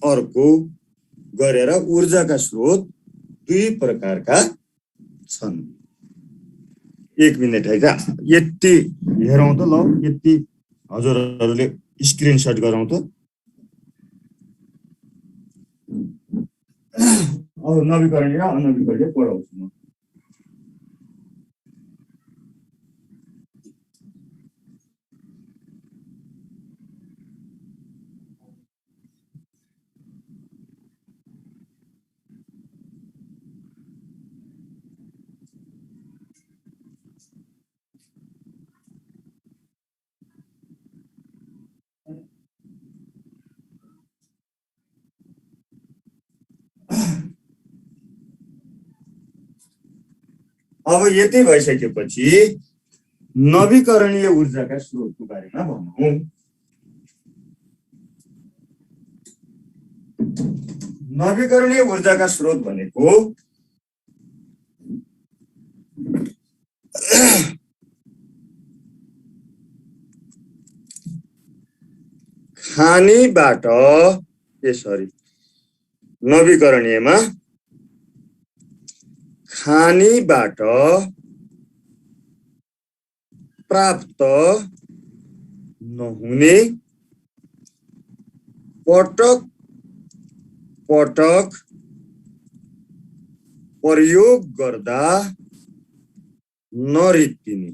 Speaker 1: अर्को गरेर ऊर्जाका स्रोत दुई प्रकारका छन्। एक मिनेट है त, यति हेरौँ त ल, यति हजुरहरूले स्क्रिनशट गरौँ त। अब नवीकरणीय अनवीकरणीय पढाउँछु म। अब यति भइसकेपछि नवीकरणीय ऊर्जाका स्रोतको बारेमा भनौँ। नवीकरणीय ऊर्जाका स्रोत भनेको खानीबाट नवीकरणीयमा खानीबाट प्राप्त नहुने पटक पटक प्रयोग गर्दा नरित्तिने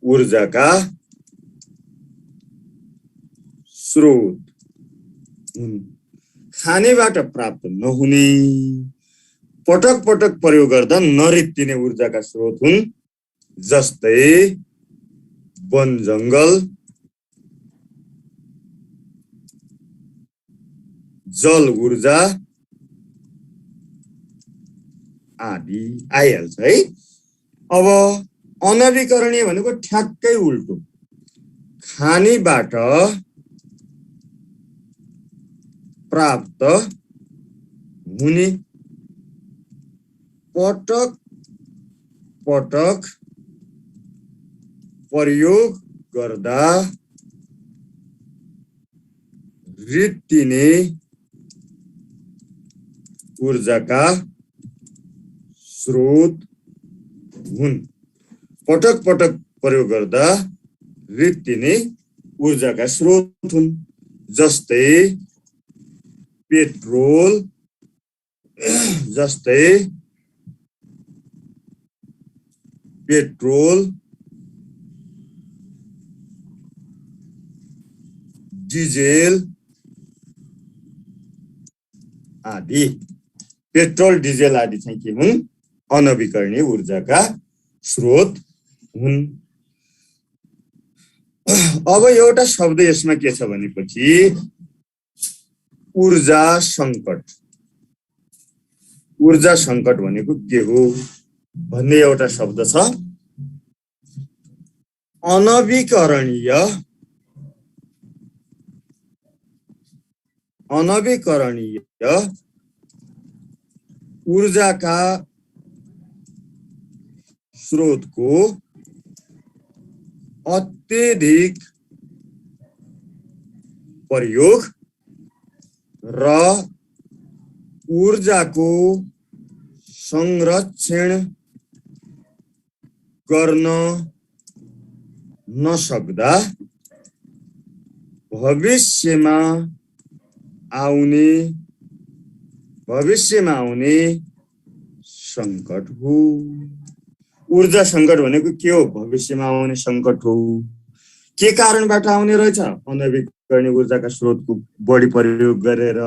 Speaker 1: ऊर्जाका स्रोत हुन्। खानेबाट प्राप्त नहुने पटक पटक प्रयोग गर्दा नरित्तिने ऊर्जाका स्रोत हुन्, जस्तै वन जङ्गल, जल ऊर्जा आदि आइहाल्छ है। अब अनवीकरणीय भनेको ठ्याक्कै उल्टो, खानीबाट प्राप्त हुने पटक पटक प्रयोग गर्दा रित्तिने ऊर्जाका स्रोत हुन्। पटक पटक प्रयोग गर्दा रित्तिने ऊर्जाका स्रोत हुन्, जस्तै पेट्रोल, डिजेल आदि। पेट्रोल डिजेल आदि चाहिँ के हुन्? अनवीकरणीय ऊर्जाका स्रोत हुन्। अब एउटा शब्द यसमा के छ भनेपछि ऊर्जा सङ्कट। ऊर्जा सङ्कट भनेको के हो भन्ने एउटा शब्द छ। अनवीकरणीय ऊर्जाका स्रोतको अत्यधिक प्रयोग र ऊर्जाको संरक्षण गर्न नसक्दा भविष्यमा आउने सङ्कट हो। ऊर्जा सङ्कट भनेको के हो? भविष्यमा आउने सङ्कट हो। के कारणबाट आउने रहेछ? अनवीकरणीय ऊर्जाका स्रोतको बढी प्रयोग गरेर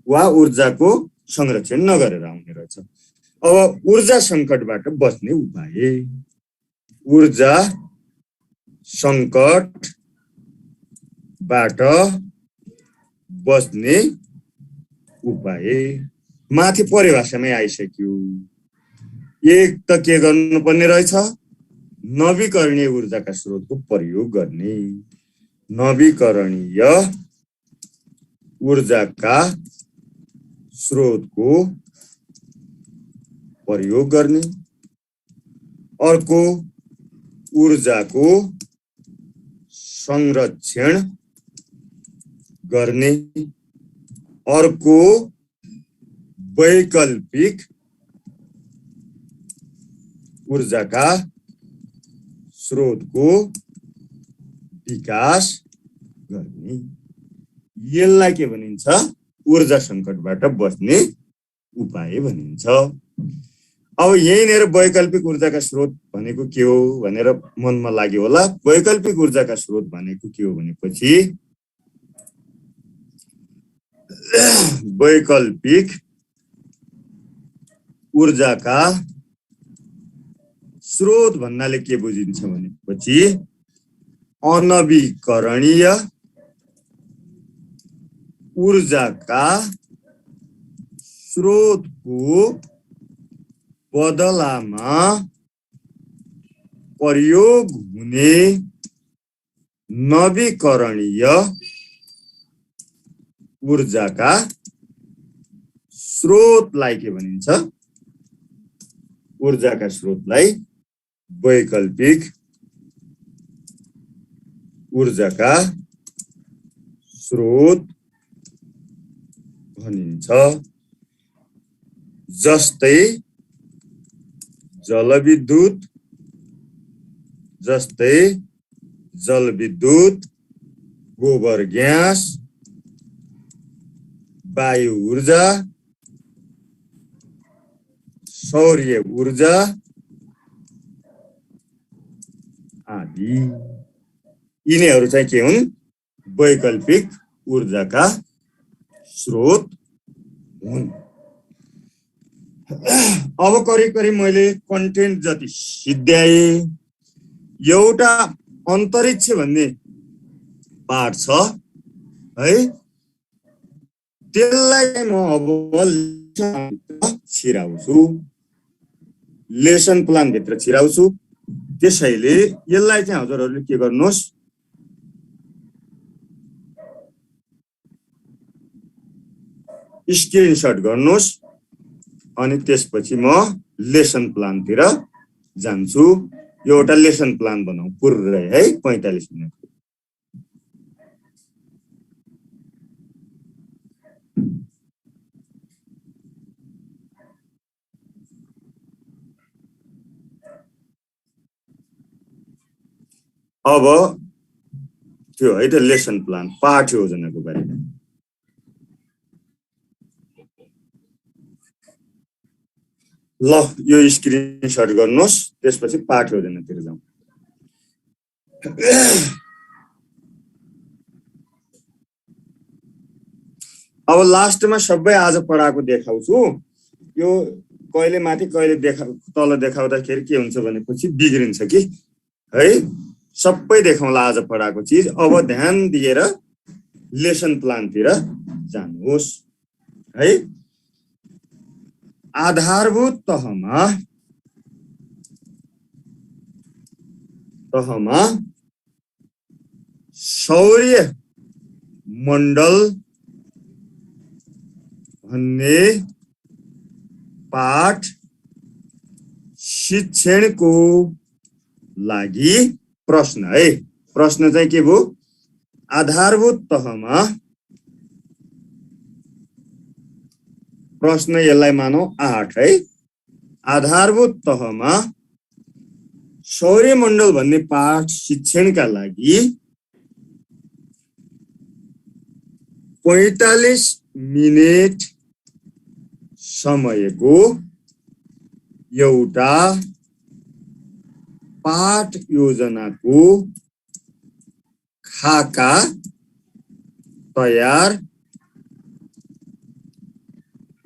Speaker 1: वा ऊर्जाको संरक्षण नगरेर आउने रहेछ। अब ऊर्जा सङ्कटबाट बच्ने उपाय, ऊर्जा सङ्कटबाट बच्ने उपाय माथि परिभाषामै आइसक्यो। एक त के गर्नुपर्ने रहेछ? नवीकरणीय ऊर्जाका स्रोतको प्रयोग गर्ने। नवीकरणीय ऊर्जाका स्रोतको प्रयोग गर्ने। अर्को ऊर्जाको संरक्षण गर्ने। अर्को वैकल्पिक ऊर्जाका स्रोतको विकास गर्ने। यसलाई के भनिन्छ? ऊर्जा सङ्कटबाट बच्ने उपाय भनिन्छ। अब यहीँनिर वैकल्पिक ऊर्जाका स्रोत भनेको के हो भनेर मनमा लाग्यो होला। वैकल्पिक ऊर्जाका स्रोत भनेको के हो भनेपछि वैकल्पिक ऊर्जाका स्रोत भन्नाले के बुझिन्छ भनेपछि अनवीकरणीय ऊर्जाका स्रोतको बदलामा प्रयोग हुने नवीकरणीय ऊर्जाका स्रोतलाई के भनिन्छ? ऊर्जाका स्रोतलाई वैकल्पिक ऊर्जाका स्रोत भनिन्छ। जस्तै जलविद्युत, गोबर ग्यास, वायु ऊर्जा, सौर्य ऊर्जा आदि यिनीहरू चाहिँ के हुन्? वैकल्पिक ऊर्जाका स्रोत हुन्। अब करिब मैले कन्टेन्ट जति सिद्ध्याए। एउटा अन्तरिक्ष भन्ने पाठ छ है, त्यसलाई म अब छिराउँछु, लेसन प्लान भित्र छिराउँछु। त्यसैले यसलाई चाहिँ हजुरहरूले के गर्नुहोस्, स्क्रिनशट गर्नुहोस् अनि त्यसपछि म लेसन प्लानतिर जान्छु। एउटा लेसन प्लान बनाऊ पुरै है 45 मिनट। अब त्यो है त लेसन प्लान पाठ योजनाको बारेमा। ल यो स्क्रिनशट गर्नुहोस्, त्यसपछि पाठ योजनातिर जाउँ। अब लास्टमा सबै आज पढाएको देखाउँछु। यो कहिले माथि कहिले तल देखाउँदाखेरि के हुन्छ भनेपछि बिग्रिन्छ कि है। सबै देखाउँला आज पढाएको चिज। अब ध्यान दिएर लेसन प्लानतिर जानुहोस् है। आधारभूत तहमा सौर्य मण्डल भन्ने पाठ शिक्षणको लागि प्रश्न है। प्रश्न चाहिँ के भयो? आधारभूत तहमा, प्रश्न यसलाई मानौ 8 है। आधारभूत तहमा सौर्यमण्डल भन्ने पाठ शिक्षणका लागि 45 मिनेट समयको एउटा पाठ योजनाको खाका तयार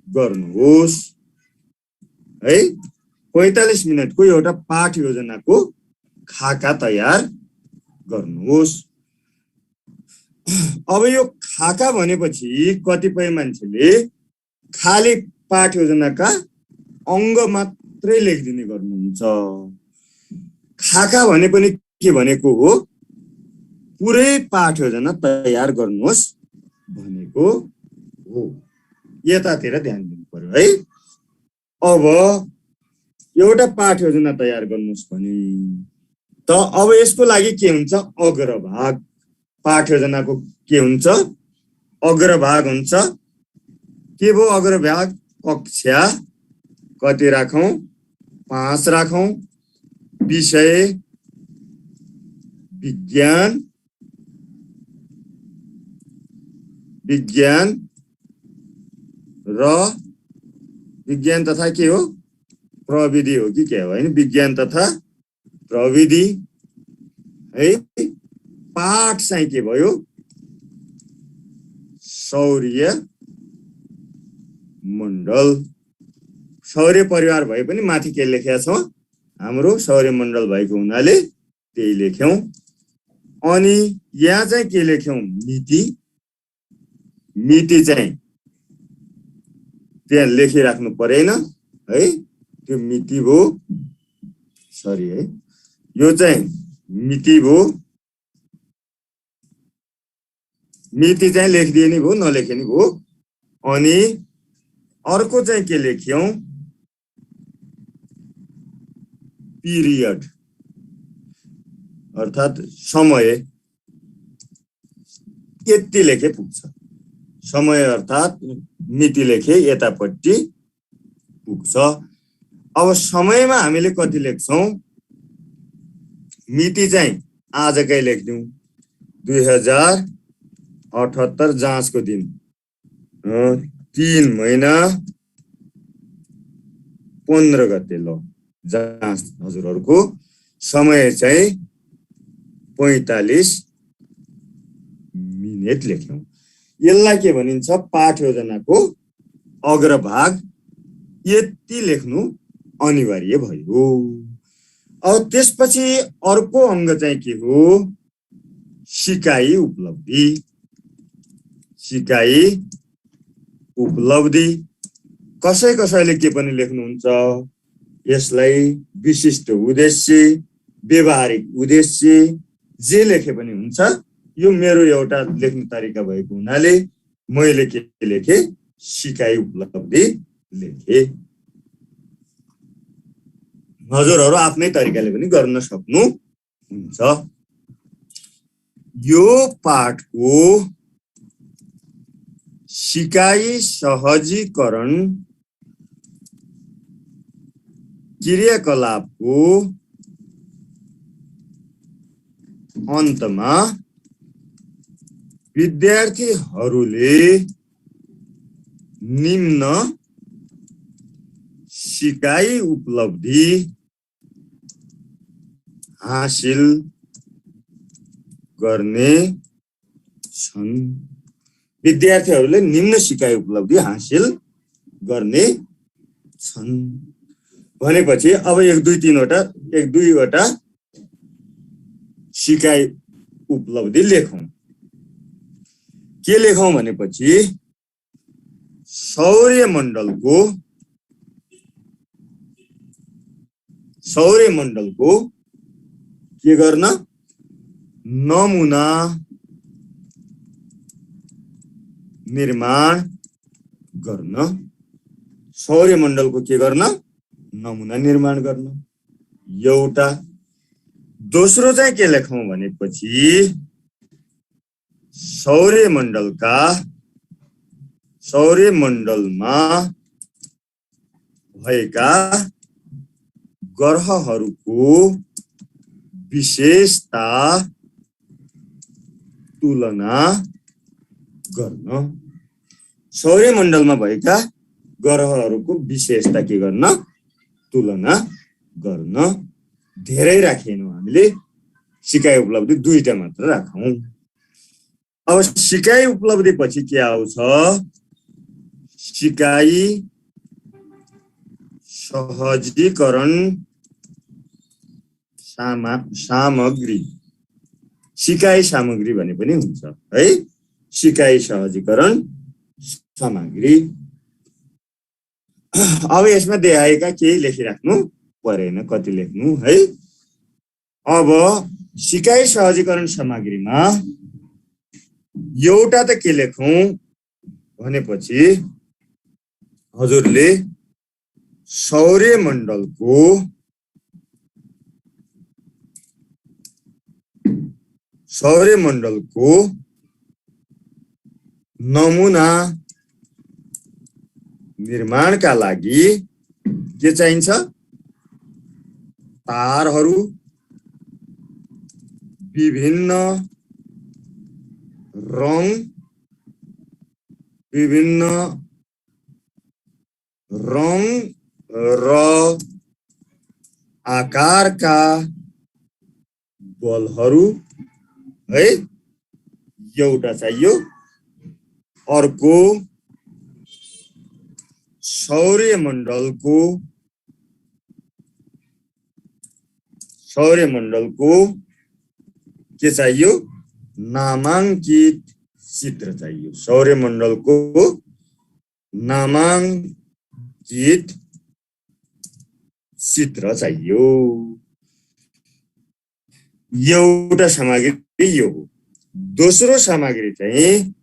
Speaker 1: गर्नुहोस् है। 45 मिनटको एउटा पाठ योजनाको खाका तयार गर्नुहोस्। अब यो खाका भनेपछि कतिपय मान्छेले खाली पाठ योजनाका अङ्ग मात्रै लेखिदिने गर्नुहुन्छ। खाका भने पनि के भनेको हो? पुरै पाठ योजना तयार गर्नुहोस् भनेको हो। यतातिर ध्यान दिनु पर्यो है। अब एउटा पाठ योजना तयार गर्नुहोस् भने त अब यसको लागि के हुन्छ? अग्रभाग। पाठ योजनाको के हुन्छ? अग्रभाग हुन्छ। के भयो अग्रभाग? कक्षा कति राखौं? 5 राखौं। विषय विज्ञान र विज्ञान तथा के हो? प्रविधि हो कि क्या हो? हैन, विज्ञान तथा प्रविधि है। पाठ चाहिँ के भयो? सौर्य मण्डल। सौर्य परिवार भए पनि माथि के लेखेका छौं? हाम्रो सौर्य मण्डल भएको हुनाले त्यही लेख्यौं। अनि यहाँ चाहिँ के लेख्यौं? मिति। मिति चाहिँ त्यहाँ लेखिराख्नु परेन है। त्यो मिति भो, सरी है, यो चाहिँ मिति भो, मिति चाहिँ लेखिदिए नि भो, नलेखे नि भो। अनि अर्को चाहिँ के लेख्यौं, पिरियड अर्थात समय, यति लेखे पुग्छ। समय अर्थात मिति लेखे यतापट्टि पुग्छ। अब समयमा हामीले कति लेख्छौं, मिति चाहिँ आजकै लेख्दिउँ 2078 जाँचको दिन 3 महिना 15 गते ल जाँच हजुरहरुको समय चाहिँ 45 मिनेट लेख्यौं। यसलाई के भनिन्छ, पाठ योजनाको अग्रभाग यति लेख्नु अनिवार्य भयो। अब त्यसपछि अर्को अंग चाहिँ के हो, सिकाइ उपलब्धि। सिकाइ उपलब्धि कसैले के पनि लेख्नुहुन्छ, यसलाई विशिष्ट उद्देश्य, व्यवहारिक उद्देश्य जे लेखे पनि हुन्छ। यो मेरो एउटा लेख्ने तरिका भएको हुनाले मैले के लेखे, सिकाइ उपलब्धि लेखे। हजुरहरु आफ्नै तरिकाले पनि गर्न सक्नुहुन्छ। यो पाठको सिकाइ सहजीकरण क्रियाकलापको अन्तमा विद्यार्थीहरूले निम्न सिकाइ उपलब्धि हासिल गर्ने छन्। विद्यार्थीहरूले निम्न सिकाइ उपलब्धि हासिल गर्ने छन् भनेपछि अब 1 2 3 वटा सिकाइ उपलब्धि लेखौं। के लेखौं भनेपछि सौर्यमण्डलको के गर्न, नमुना निर्माण गर्न। सौर्यमण्डलको के गर्न, नमुना निर्माण गर्न एउटा। दोस्रो चाहिँ के लेखौं भनेपछि सौर्यमण्डलमा भएका ग्रहहरूको विशेषता तुलना गर्न। सौर्यमण्डलमा भएका ग्रहहरूको विशेषता के गर्न, तुलना गर्न। धेरै राखेनौं हामीले, सिकाइ उपलब्धि 2टा मात्र राखौं। अब सिकाइ उपलब्धि पछि के आउँछ, सिकाइ सहजीकरण सामग्री। सिकाइ सामग्री भने पनि हुन्छ है। सिकाइ सहजीकरण सामग्री। अब यसमा देखाएका केही लेखिराख्नु परेन, कति लेख्नु है। अब सिकाइ सहजीकरण सामग्रीमा एउटा त के लेखौं भनेपछि हजुरले सौर्यमण्डलको नमुना निर्माणका लागि के चाहिन्छ, तारहरू, विभिन्न रङ र आकारका बलहरू है, एउटा चाहियो। अर्को सौर्यमण्डलको के चाहियो, नामाङ्कित चित्र चाहियो। सौर्यमण्डलको नामाङ्कित चित्र चाहियो। एउटा सामग्री यो हो। दोस्रो सामग्री चाहिँ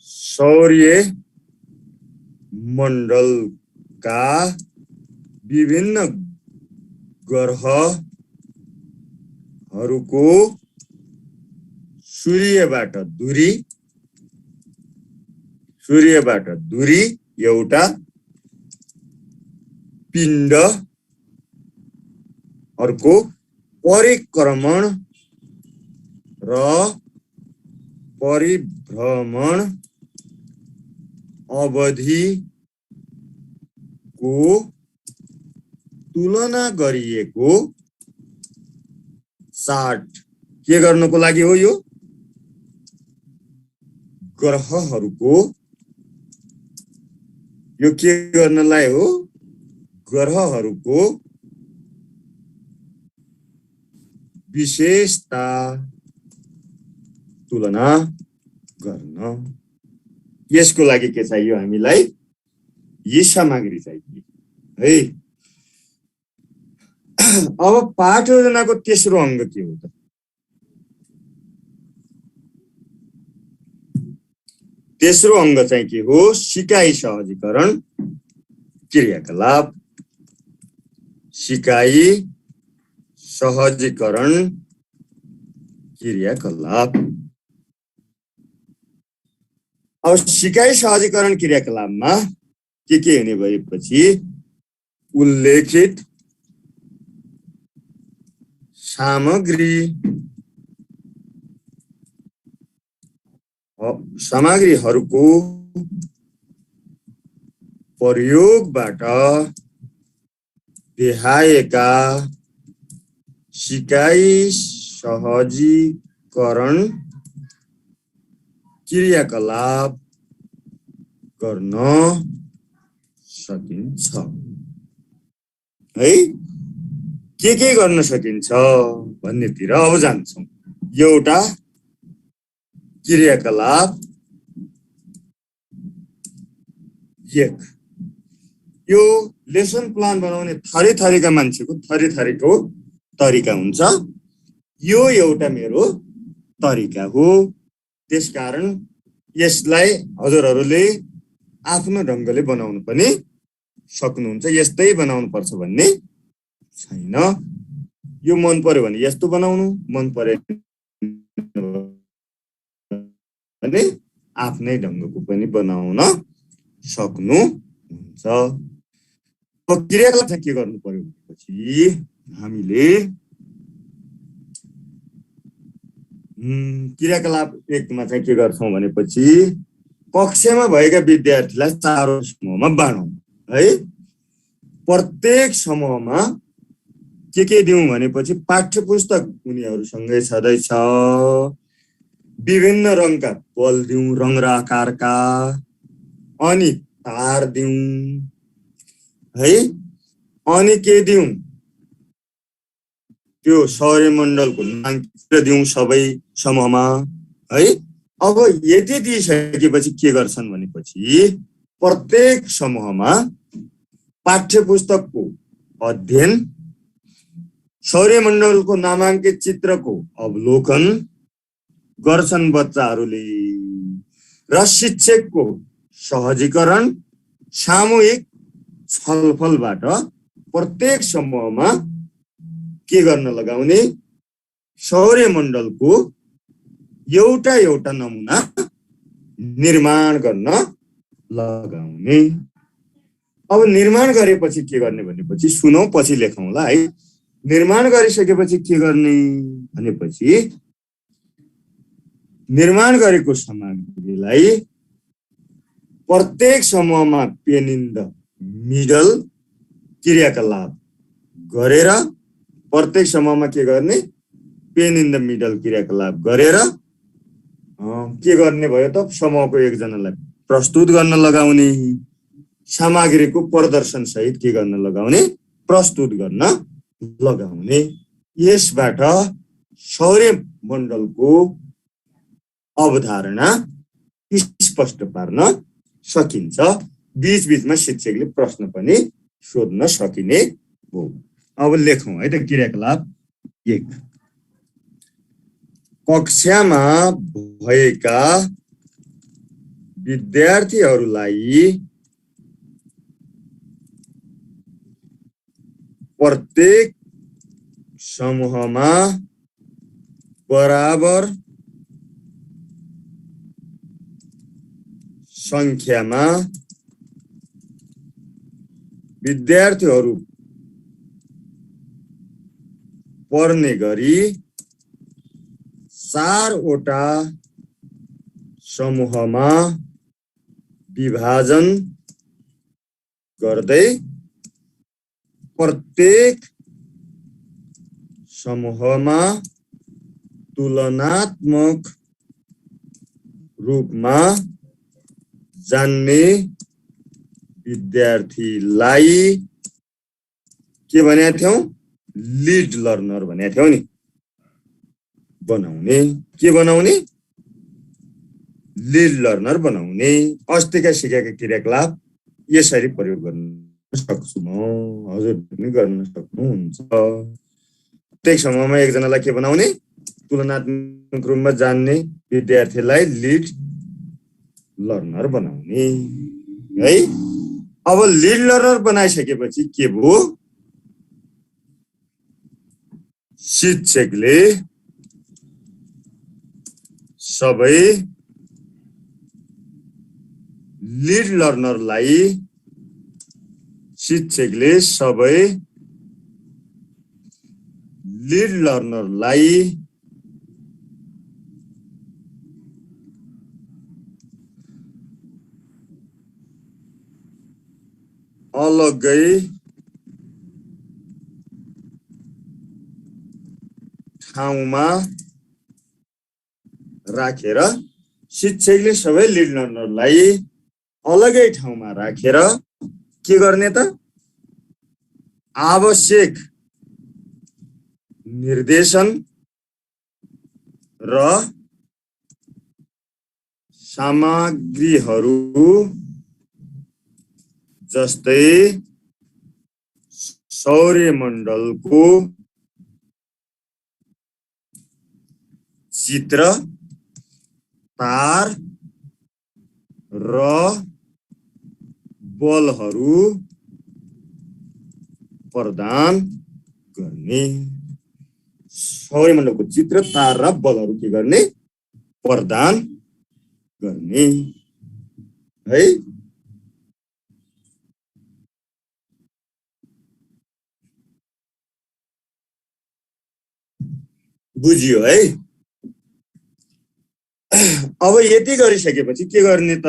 Speaker 1: सौर्य मण्डलका विभिन्न ग्रहहरूको सूर्यबाट दूरी एउटा पिण्ड अर्को परिक्रमण र परिभ्रमण अवधिको तुलना गरिएको चार्ट के गर्नको लागि हो? यो ग्रहहरूको यो के गर्नलाई हो? ग्रहहरूको विशेषता तुलना गर्न। यसको लागि के चाहियो हामीलाई? यी सामग्री चाहियो है। अब पाठ योजनाको तेस्रो अङ्ग के हो त? तेस्रो अङ्ग चाहिँ के हो? सिकाइ सहजीकरण क्रियाकलाप। सिकाइ सहजीकरण क्रियाकलाप। अब सिकाइ सहजीकरण क्रियाकलापमा के हुने भएपछि उल्लेखित सामग्रीहरूको प्रयोगबाट देखाएका सिकाइ सहजीकरण क्रियाकलाप गर्न सकिन्छ है। के गर्न सकिन्छ भन्नेतिर अब जान्छौँ। एउटा क्रियाकलाप एक। यो लेसन प्लान बनाउने थरीका मान्छेको थरीको तरिका हुन्छ। यो एउटा मेरो तरिका हो। त्यसकारण यसलाई हजुरहरूले आफ्नो ढङ्गले बनाउनु पनि सक्नुहुन्छ। यस्तै बनाउनु पर्छ भन्ने छैन। यो मन पर्यो भने यस्तो बनाउनु, मन पर्यो भने आफ्नै ढङ्गको पनि बनाउन सक्नुहुन्छ। क्रियाकलाप चाहिँ के गर्नु पर्यो भनेपछि हामीले क्रियाकलाप एकमा चाहिँ के गर्छौँ भनेपछि कक्षामा भएका विद्यार्थीलाई 4 समूहमा बाँडौँ है। प्रत्येक समूहमा के दिउँ भनेपछि पाठ्य पुस्तक उनीहरूसँगै छँदैछ। विभिन्न रङका बल दिउँ, रङ र आकारका। अनि तार दिउँ है। अनि के दिउँ? त्यो सौर्यमण्डलको नाम दिउँ सबै समूहमा है। अब यति दिइसकेपछि के गर्छन् भनेपछि प्रत्येक समूहमा पाठ्य पुस्तकको अध्ययन, सौर्यमण्डलको नामाङ्कित चित्रको अवलोकन गर्छन् बच्चाहरूले र शिक्षकको सहजीकरण सामूहिक छलफलबाट प्रत्येक समूहमा के गर्न लगाउने? सौर्यमण्डलको एउटा नमुना निर्माण गर्न लगाउने। अब निर्माण गरेपछि के गर्ने भनेपछि सुनौ, पछि लेखौँला है। निर्माण गरिसकेपछि के गर्ने भनेपछि निर्माण गरेको सामग्रीलाई प्रत्येक समूहमा पेन इन द मिडल क्रियाकलाप गरेर प्रत्येक समूहमा के गर्ने? पेन इन द मिडल क्रियाकलाप गरेर के गर्ने भयो त? समूहको एकजनालाई प्रस्तुत गर्न लगाउने, सामग्रीको प्रदर्शन सहित के गर्न लगाउने? प्रस्तुत गर्न लगाउने। यसबाट सौर्यमण्डलको अवधारणा स्पष्ट पार्न सकिन्छ। बीचबीचमा शिक्षकले प्रश्न पनि सोध्न सकिने हो। अब लेखौँ है त क्रियाकलाप 1। कक्षामा भएका विद्यार्थीहरूलाई प्रत्येक समूहमा बराबर संख्यामा विद्यार्थीहरू पढ्ने गरी 4वटा समूहमा विभाजन गर्दै प्रत्येक समूहमा तुलनात्मक रूपमा जान्ने विद्यार्थीलाई के भनेका थियौं? लिड लर्नर भनेका थियौं नि। बनाउने के बनाउने? लिड लर्नर बनाउने। अस्तिका सिकेका क्रियाकलाप यसरी प्रयोग गर्न सक्छु म, हजुर पनि गर्न सक्नुहुन्छ। प्रत्येक समूहमा एकजनालाई के बनाउने? तुलनात्मक रूपमा जान्ने विद्यार्थीलाई लिड लर्नर बनाउने है। अब लिड लर्नर बनाइसकेपछि के भयो? शिक्षकले सबै लिड लर्नरलाई अलग्गै ठाउँमा राखेर शिक्षकले सबै लिड लर्नरलाई अलगै ठाउँमा राखेर के गर्ने त? आवश्यक निर्देशन र सामग्रीहरू जस्तै सौर्यमण्डलको चित्र, तार र बलहरू प्रदान गर्ने। सौर्यमण्डलको चित्र, तार र बलहरू के गर्ने? प्रदान गर्ने है। बुझियो है। अब यति गरिसकेपछि के गर्ने त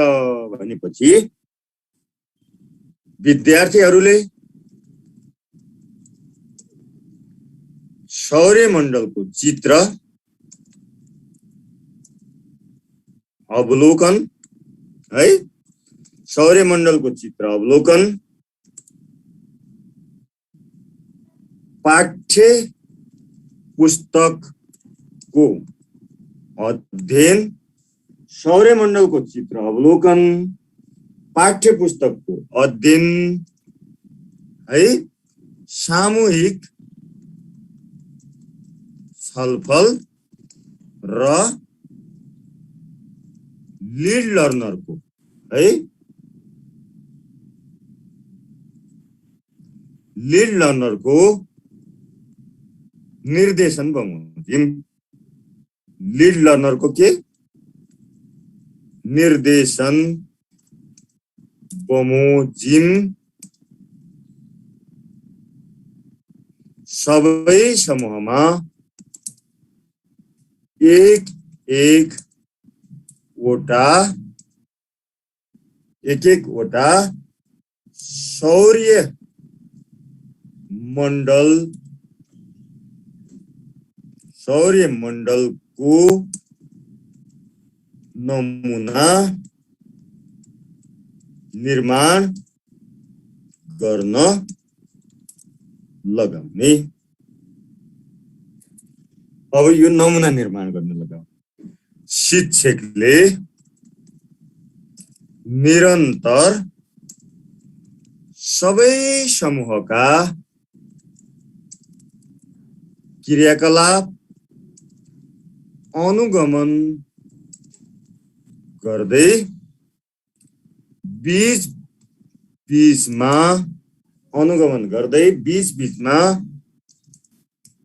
Speaker 1: भनेपछि विद्यार्थीहरूले सौर्यमण्डलको चित्र अवलोकन है, सौर्यमण्डलको चित्र अवलोकन, पाठ्य पुस्तकको अध्ययन, सौर्यमण्डलको चित्र अवलोकन, पाठ्य पुस्तकको अध्ययन है, सामूहिक छलफल र लिड लर्नरको है, लिड लर्नरको निर्देशन बमोजिम। लिड लर्नरको के? निर्देशन बमोजिम सबै समूहमा एक वटा सौर्य मण्डलको नमुना निर्माण गर्न लगाउने। अब यो नमुना निर्माण गर्न लगाउने शिक्षकले निरन्तर सबै समूहका क्रियाकलाप अनुगमन गर्दै बीच-बीचमा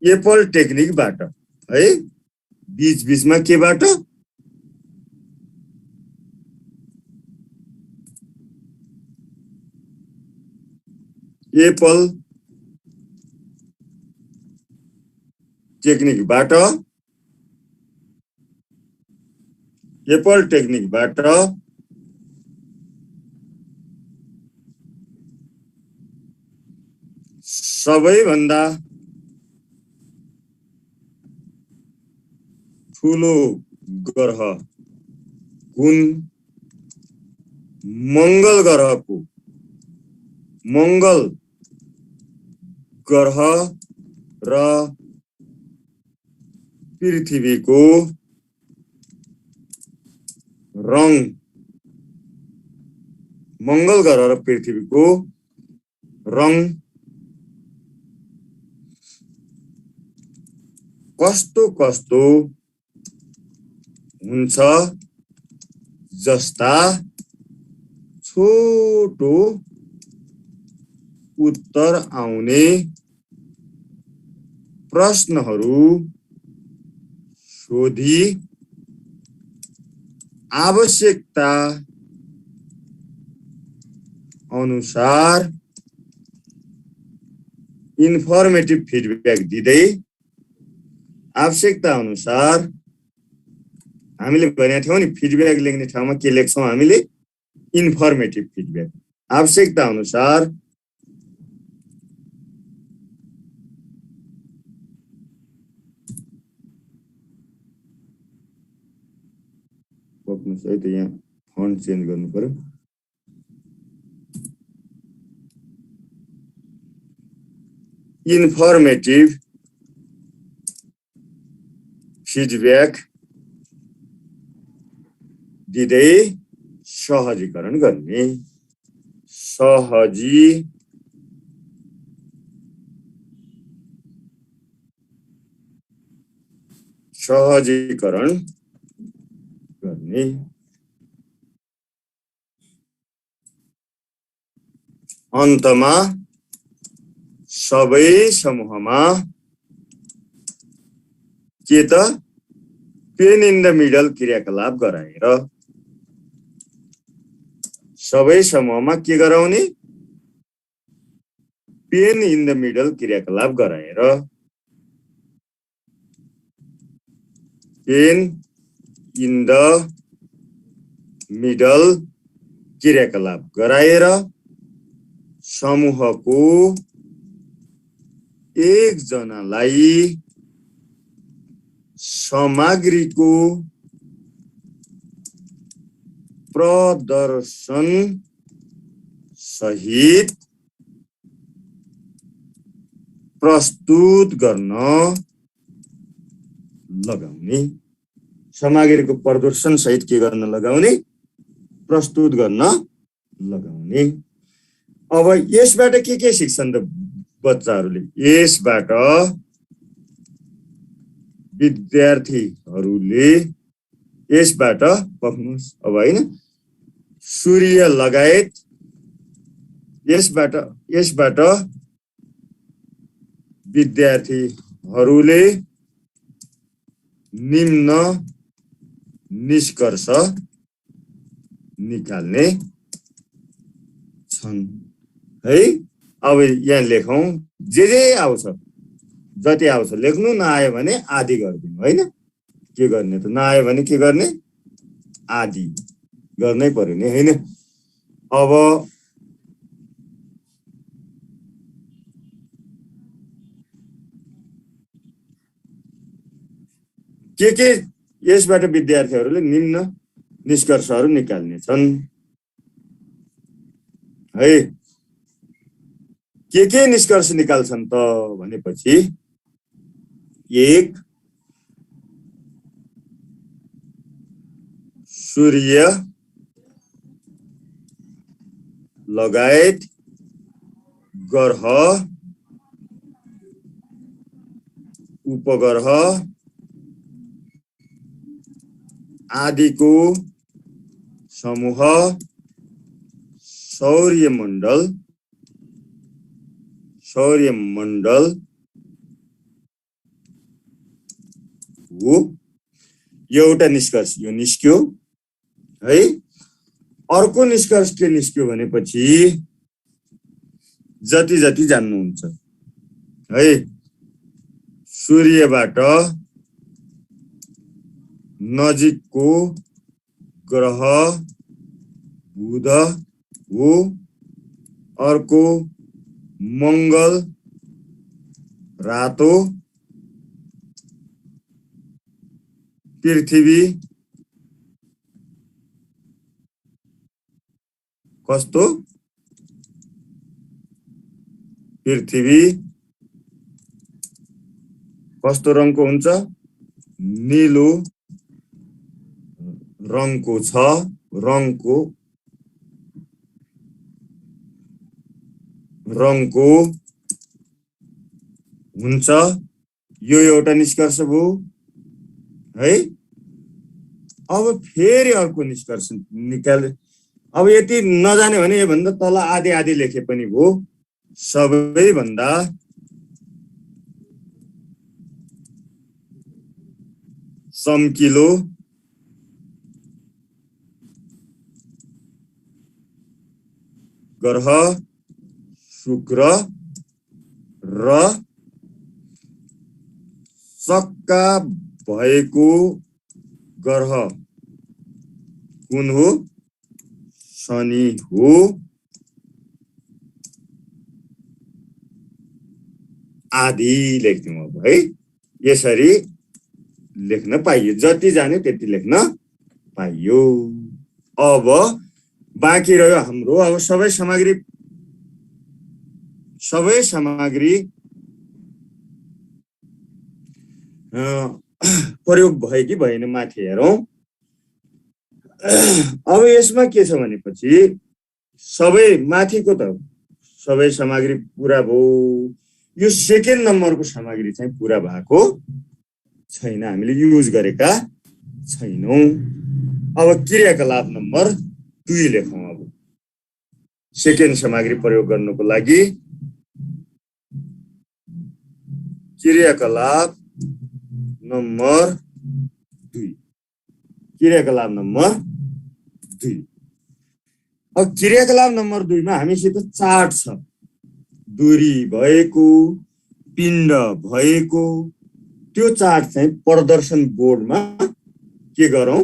Speaker 1: एप्पल टेक्निकबाट है बीच-बीचमा केबाट एप्पल टेक्निकबाट सबैभन्दा ठुलो ग्रह कुन मंगल ग्रह र पृथ्वीको रङ मंगल ग्रह र पृथ्वीको रङ कस्तो हुन्छ जस्ता छोटो उत्तर आउने प्रश्नहरू सोधी आवश्यकता अनुसार इन्फर्मेटिभ फिडब्याक दिँदै आवश्यकता अनुसार हामीले भनेका थियौं नि फिडब्याक लेख्ने ठाउँमा के लेख्छौं हामीले इन्फर्मेटिभ फिडब्याक आवश्यकता अनुसार पक्नुस् है त यहाँ फन्ट चेन्ज गर्नु पर्यो इन्फर्मेटिभ फिडब्याक दिँदै सहजीकरण गर्ने सहजीकरण गर्ने अन्तमा सबै समूहमा के त पेन इन द मिडल क्रियाकलाप गराएर सबै समूहमा के गराउने पेन इन द मिडल क्रियाकलाप गराएर पेन इन द मिडल क्रियाकलाप गराएर समूहको एकजनालाई सामग्रीको प्रदर्शन सहित प्रस्तुत गर्न लगाउने सामग्रीको प्रदर्शन सहित के गर्न लगाउने प्रस्तुत गर्न लगाउने अब यसबाट के सिक्छन् त बच्चाहरूले यसबाट विद्यार्थीहरूले यसबाट पक्नुस् अब हैन सूर्य लगायत यसबाट विद्यार्थीहरूले निम्न निष्कर्ष निकाल्ने छन् है अब यहाँ लेखौं जे आउँछ जति आउँछ लेख्नु नआयो भने आदि गरिदिनु हैन के गर्ने त नआयो भने के गर्ने आदि गर्नै पर्यो नि हैन अब के यसबाट विद्यार्थीहरूले निम्न निष्कर्षहरू निकाल्ने छन् है के निष्कर्ष निकाल्छन् त भनेपछि एक सूर्य लगायत ग्रह उपग्रह आदिको समूह सौर्यमण्डल हो। एउटा निष्कर्ष यो निस्क्यो है। अर्को निष्कर्ष के निस्क्यो भनेपछि जति जति जान्नुहुन्छ है, सूर्यबाट नजिकको ग्रह बुध हो, अर्को मंगल रातो, पृथ्वी कस्तो, पृथ्वी कस्तो रङको हुन्छ, नीलो रङको छ, रङको हुन्छ। यो एउटा निष्कर्ष भयो है। अब फेरि अर्को निष्कर्ष निकाले। अब यति नजाने भने यो भन्दा तल आधी आधी लेखे पनि भयो। सबैभन्दा चम्किलो ग्रह शुक्र र सक्का भएको ग्रह कुन हो, शनि हो। आदि लेख्यौं अब है। यसरी लेख्न पाइयो, जति जाने त्यति लेख्न पाइयो। अब बाँकी रह्यो हाम्रो अब सबै सामग्री प्रयोग भयो कि भएन माथि हेरौं। अब यसमा के छ भनेपछि सबै माथिको त सबै सामग्री पूरा भयो। यो सेकेन्ड नम्बरको सामग्री चाहिँ पूरा भएको छैन, हामीले युज गरेका छैनौं। अब क्रियाकलाप नम्बर 2 लेखौं। अब सेकेन्ड सामग्री प्रयोग गर्नको लागि क्रियाकलाप नम्बर 2। क्रियाकलाप नम्बर 2। अब क्रियाकलाप नम्बर 2 मा हामीसित चार्ट छ। दूरी भएको, पिण्ड भएको, त्यो चार्ट चाहिँ प्रदर्शन बोर्डमा के गरौं,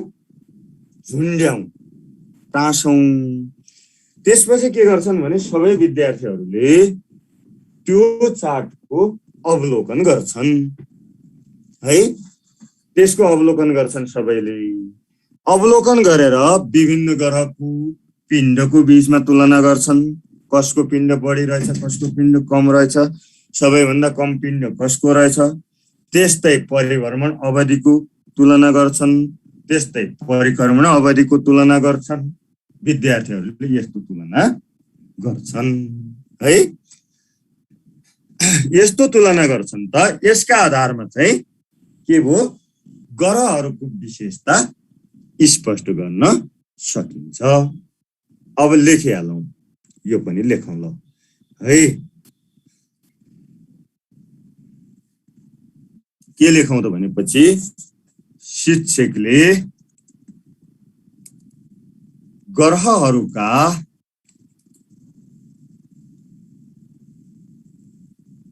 Speaker 1: झुन्ड्याउँ, टाँसौं। त्यसपछि के गर्छन् भने सबै विद्यार्थीहरूले त्यो चार्टको अवलोकन गर्छन् है। त्यसको अवलोकन गर्छन् सबैले। अवलोकन गरेर विभिन्न ग्रहको पिण्डको बीचमा तुलना गर्छन्। कसको पिण्ड बढी रहेछ, कसको पिण्ड कम रहेछ, सबैभन्दा कम पिण्ड कसको रहेछ। त्यस्तै परिभ्रमण अवधिको तुलना गर्छन्, त्यस्तै परिक्रमण अवधिको तुलना गर्छन्। विद्यार्थीहरूले यस्तो तुलना गर्छन् है। यस्तो तुलना गर्छन् त यसका आधारमा चाहिँ के भयो, ग्रहहरूको विशेषता स्पष्ट गर्न सकिन्छ। अब लेखिहालौं, यो पनि लेखौं ल है। के लेखौं त भनेपछि शिक्षकले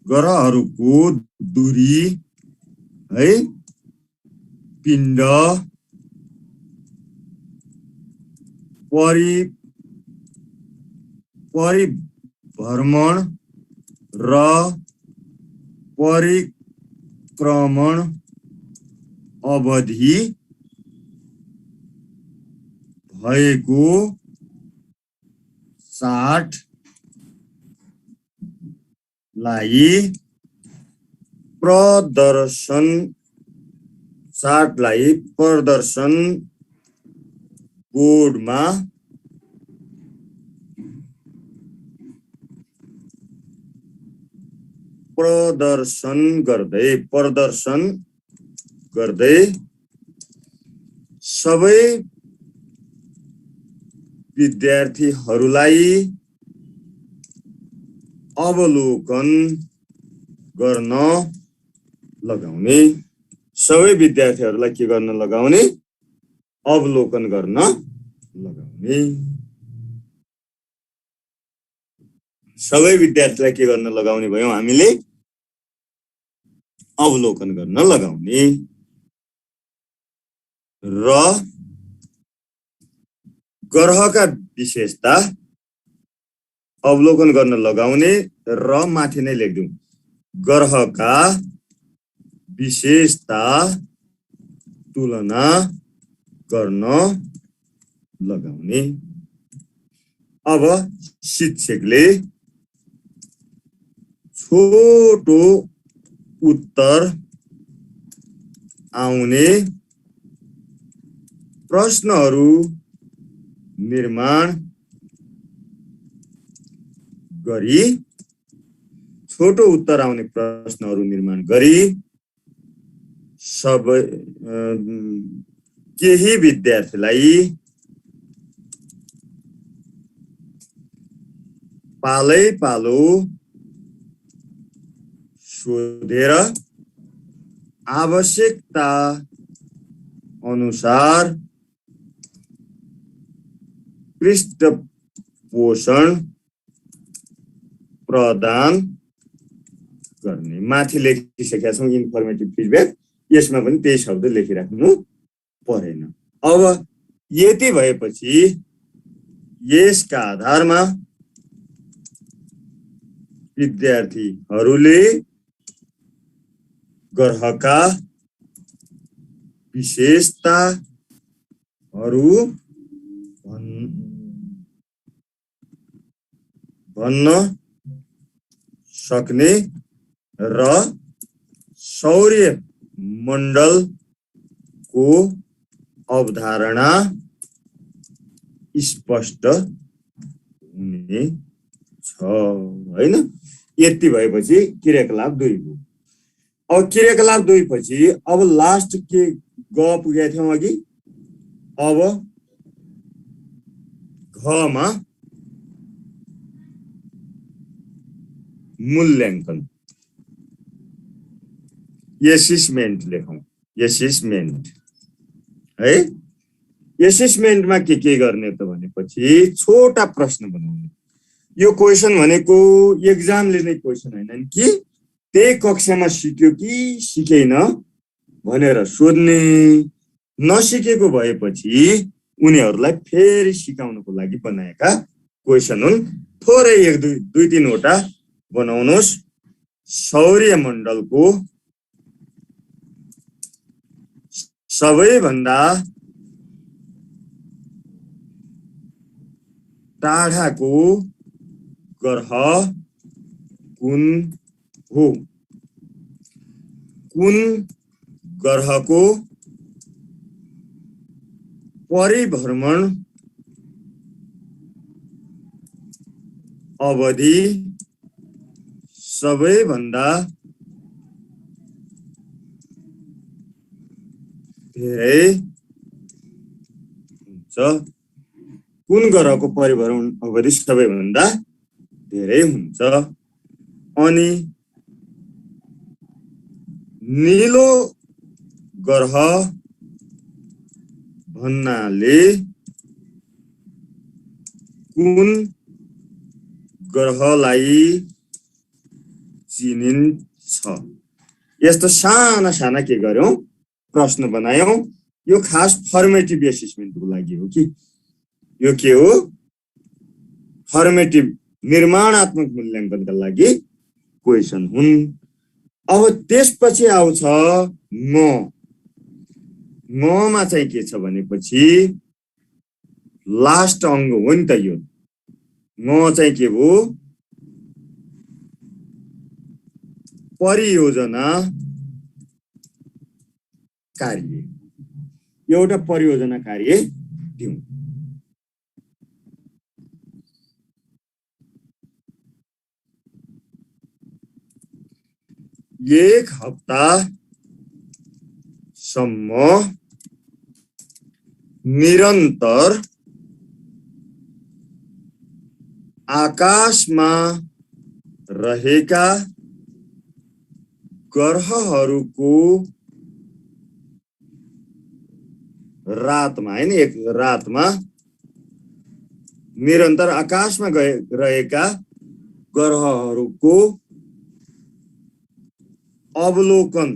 Speaker 1: ग्रहहरूको दूरी है, पिण्ड, परिभ्रमण र परिक्रमण अवधि भएको चार्टलाई प्रदर्शन बोर्डमा प्रदर्शन गर्दै सबै विद्यार्थीहरूलाई अवलोकन गर्न लगाउने। सबै विद्यार्थीहरूलाई के गर्न लगाउने? अवलोकन गर्न लगाउने। सबै विद्यार्थीलाई के गर्न लगाउने भयो हामीले? अवलोकन गर्न लगाउने। र ग्रहका विशेषता अवलोकन गर्न लगाउने र माथि नै लेख्दिउँ, ग्रहका विशेषता तुलना गर्न लगाउने। अब शिक्षकले छोटो उत्तर आउने प्रश्नहरू निर्माण गरी सबै केही विद्यार्थीलाई पालो सोधेर आवश्यकता अनुसार पृष्ठपोषण प्रदान गर्ने। माथि लेखिसकेका छौँ इन्फर्मेटिभ फिडब्याक, यसमा पनि त्यही शब्द लेखिराख्नु परेन। अब यति भएपछि यसका आधारमा विद्यार्थीहरूले ग्रहका विशेषताहरू भन्न सक्ने र सौर्य मण्डलको अवधारणा स्पष्ट हुनेछ, हैन? यति भएपछि क्रियाकलाप 2 हो। अब क्रियाकलाप 2 पछि अब लास्ट के ग पुगेका थियौँ अघि। अब घमा मूल्याङ्कन, एसेसमेन्ट लेखौँ। एसेसमेन्ट है, एसेसमेन्टमा के गर्ने त भनेपछि छोटा प्रश्न बनाउने। यो क्वेसन भनेको एक्जामले नै क्वेसन हैन कि त्यही कक्षामा सिक्यो कि सिकेन भनेर सोध्ने। नसिकेको भएपछि उनीहरूलाई फेरि सिकाउनको लागि बनाएका क्वेसन हुन्। थोरै 1-2-3 वटा बनाउनुस्। सौर्य मण्डलको सबैभन्दा टाढाको ग्रह कुन हो? कुन ग्रहको परिभ्रमण अवधि सबैभन्दा धेरै हुन्छ? कुन ग्रहको परिभ्रमण अवधि सबैभन्दा धेरै हुन्छ? अनि नीलो ग्रह भन्नाले कुन ग्रहलाई चिनिन्छ? यस्तो साना साना के गर्यौं? प्रश्न बनायौं। यो खास फर्मेटिभ एसेसमेन्टको लागि हो कि यो के हो? फर्मेटिभ निर्माणात्मक मूल्याङ्कनका लागि क्वेसन हुन्। अब त्यसपछि आउँछ मा चाहिँ के छ भनेपछि लास्ट अङ्ग हो नि त यो। चाहिँ के हो? परियोजना कार्य। एउटा परियोजना कार्य दिउँ। 1 हप्तासम्म निरन्तर आकाशमा रहेका ग्रहहरूको रातमा हैन एक रातमा निरन्तर आकाशमा रहेका ग्रहहरूको अवलोकन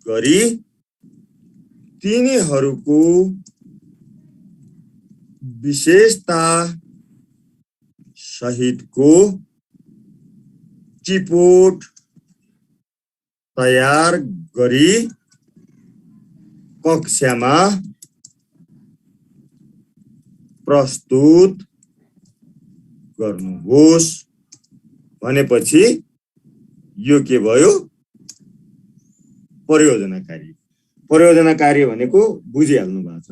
Speaker 1: गरी तिनीहरूको विशेषता सहितको रिपोर्ट तयार गरी कक्षामा प्रस्तुत गर्नुहोस् भनेपछि यो के भयो परियोजना कार्य। परियोजना कार्य भनेको बुझिहाल्नु भएको छ।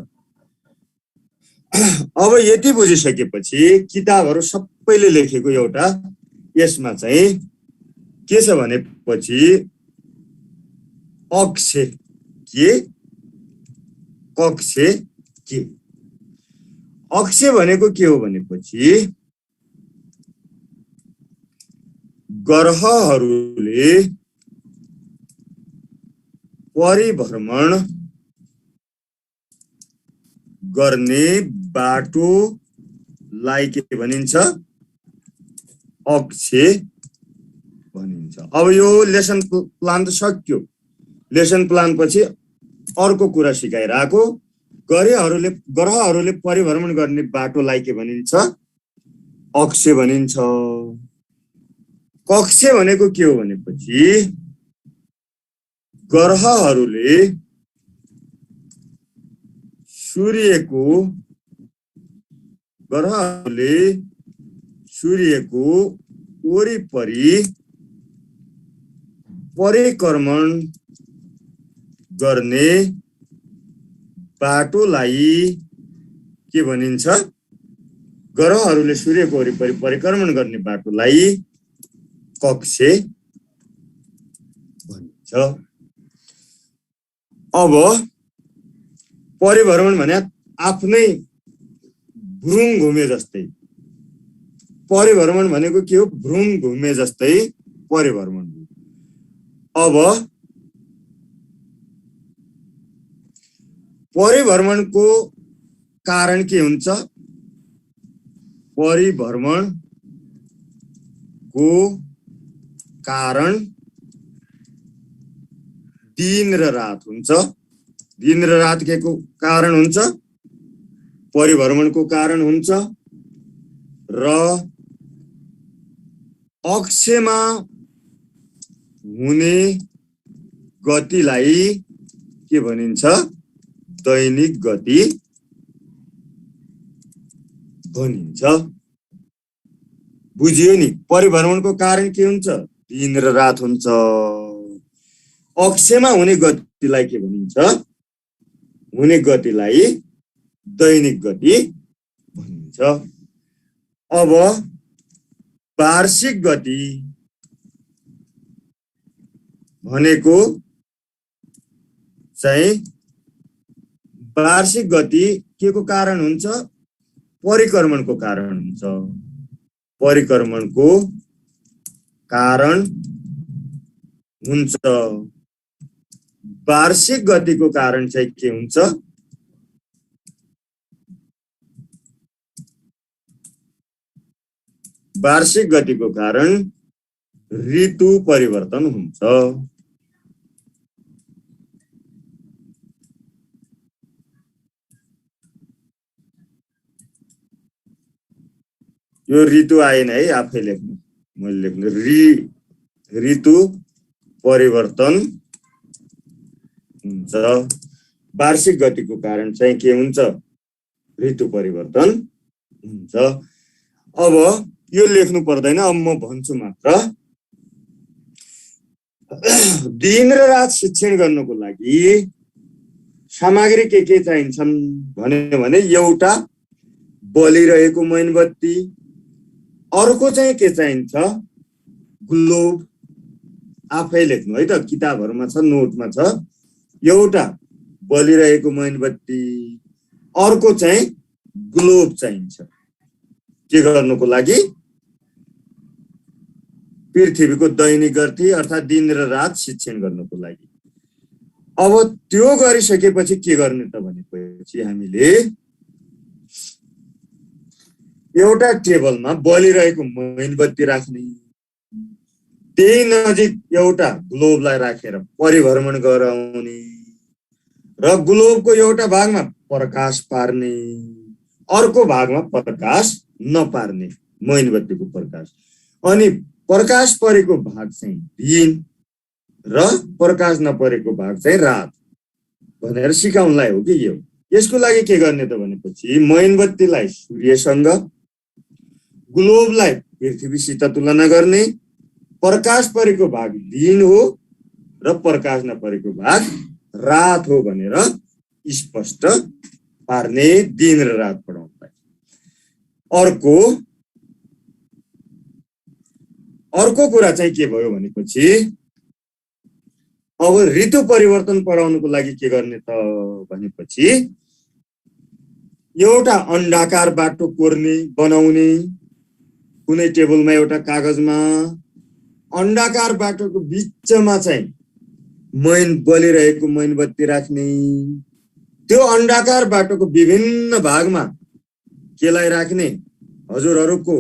Speaker 1: अब यति बुझिसकेपछि किताबहरू सबैले लेखेको एउटा यसमा चाहिँ के छ भनेपछि अक्षे के कक्षे के। अक्षे भनेको के हो भनेपछि ग्रहहरूले परिभ्रमण गर्ने बाटोलाई के भनिन्छ अक्षे भनिन्छ। अब यो लेसन प्लान त सक्यो। लेसन प्लान पछि अर्को कुरा सिकाइरहेको ग्रहहरूले परिभ्रमण गर्ने बाटोलाई के भनिन्छ अक्षे भनिन्छ। कक्षे भनेको के हो भनेपछि ग्रहहरूले सूर्यको वरिपरि परिक्रमण गर्ने बाटोलाई के भनिन्छ ग्रहहरूले सूर्यको वरिपरि परिक्रमण गर्ने बाटोलाई कक्षे भनिन्छ। अब परिभ्रमण भने आफ्नै भ्रूण घुमे जस्तै परिभ्रमण भनेको के हो भ्रूण घुमे जस्तै परिभ्रमण। अब परिभ्रमणको कारण के हुन्छ परिभ्रमणको कारण दिन र रात हुन्छ। दिन र रात के को कारण हुन्छ परिभ्रमणको कारण हुन्छ र अक्षमा हुने गतिलाई के भनिन्छ दैनिक गति भनिन्छ। बुझियो नि परिभ्रमणको कारण के हुन्छ दिन र रात हुन्छ। अक्षमा हुने गतिलाई के भनिन्छ हुने गतिलाई दैनिक गति भनिन्छ। अब वार्षिक गति भनेको चाहिँ वार्षिक गति के को कारण हुन्छ परिक्रमणको कारण हुन्छ। परिक्रमणको कारण हुन्छ। वार्षिक गतिको कारण चाहिँ के हुन्छ वार्षिक गतिको कारण ऋतु परिवर्तन हुन्छ। यो ऋतु आएन है आफै लेख्नु मैले लेख्नु ऋतु परिवर्तन हुन्छ। वार्षिक गतिको कारण चाहिँ के हुन्छ ऋतु परिवर्तन हुन्छ। अब यो लेख्नु पर्दैन अब म भन्छु मात्र। दिन र रात शिक्षण गर्नको लागि सामग्री के चाहिन्छन् भने एउटा बलिरहेको मोमबत्ती अर्को चाहिँ के चाहिन्छ ग्लोब आफै लेख्नु है त, किताबहरुमा छ, नोटमा छ। एउटा बलिरहेको मोमबत्ती, अर्को चाहिँ ग्लोब चाहिन्छ के गर्नुको लागि, पृथ्वीको दैनिक गति अर्थात् दिन र रात शिक्षण गर्नुको लागि। अब त्यो गरिसकेपछि के गर्ने त भनेपछि हामीले एउटा टेबलमा बलिरहेको मोमबत्ती राख्ने, त्यही नजिक एउटा ग्लोबलाई राखेर परिभ्रमण गराउने र ग्लोबको एउटा भागमा प्रकाश पार्ने, अर्को भागमा प्रकाश नपार्ने, मोमबत्तीको प्रकाश। अनि प्रकाश परेको भाग चाहिँ दिन र प्रकाश नपरेको भाग चाहिँ रात भनेर सिकाउनलाई हो कि यो। यसको लागि के गर्ने त भनेपछि मोमबत्तीलाई सूर्यसँग, ग्लोबलाई पृथ्वीसित तुलना गर्ने, प्रकाश परेको भाग दिन हो र प्रकाश नपरेको भाग रात हो भनेर स्पष्ट पार्ने, दिन र रात पढाउनलाई। अर्को कुरा चाहिँ के भयो भनेपछि अब ऋतु परिवर्तन पढाउनको लागि के गर्ने त भनेपछि एउटा अण्डाकार बाटो कोर्ने, बनाउने, कुनै टेबलमा एउटा कागजमा अण्डाकार बाटोको बीचमा चाहिँ बलिरहेको मोमबत्ती राख्ने, त्यो अण्डाकार बाटोको विभिन्न भागमा केलाई राख्ने, हजुरहरुको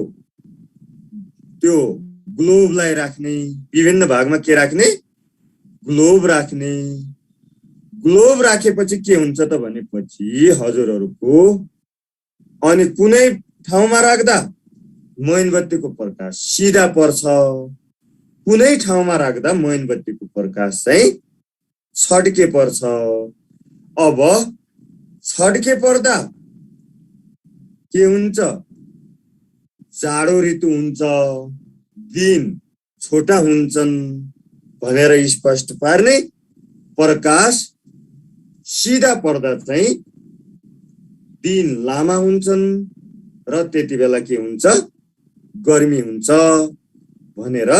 Speaker 1: त्यो ग्लोबलाई राख्ने, विभिन्न भागमा के राख्ने, ग्लोब राख्ने। ग्लोब राखेपछि के हुन्छ त भनेपछि हजुरहरुको अनि कुनै ठाउँमा राख्दा मोमबत्तीको प्रकाश सिधा पर्छ, कुनै ठाउँमा राख्दा मोमबत्तीको प्रकाश चाहिँ छड्के पर्छ। अब छड्के पर्दा के हुन्छ, जाडो ऋतु हुन्छ, दिन छोटा हुन्छन् भनेर स्पष्ट पार्ने, प्रकाश सिधा पर्दा चाहिँ दिन लामा हुन्छन् र त्यति बेला के हुन्छ, गर्मी हुन्छ भनेर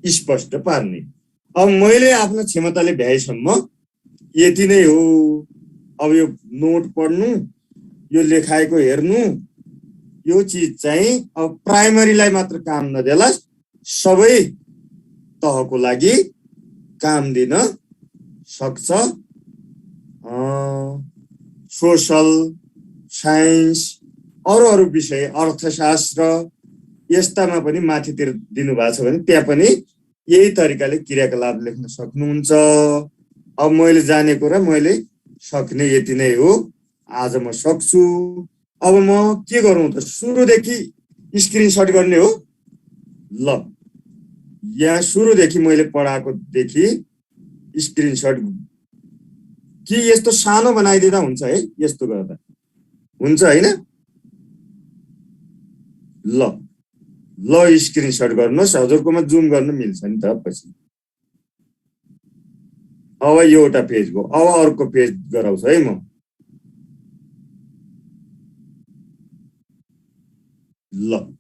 Speaker 1: स्पष्ट पार्ने। अब मैले आफ्नो क्षमताले भ्याएसम्म यति नै हो। अब यो नोट पढ्नु, यो लेखाएको हेर्नु, यो चीज चाहिँ अब प्राइमरीलाई मात्र काम नदेला, सबै तहको लागि काम दिन सक्छ। सोशल साइन्स, अरू विषय, अर्थशास्त्र यस्तामा पनि माथितिर दिनुभएको छ भने त्यहाँ पनि यही तरिकाले क्रियाकलाप लेख्न सक्नुहुन्छ। अब मैले जानेको र मैले सक्ने यति नै हो। आज म सक्छु। अब म के गरौँ त, सुरुदेखि स्क्रिनशट गर्ने हो। ल यहाँ सुरुदेखि मैले पढाएको देखि स्क्रिनशट, कि यस्तो सानो बनाइदिँदा हुन्छ है, यस्तो गर्दा हुन्छ हैन? ल स्क्रिनशट गर्नुहोस्, हजुरकोमा जुम गर्न मिल्छ नि त पछि। अब एउटा पेज भयो, अब अर्को पेज गराउँछु है म। ल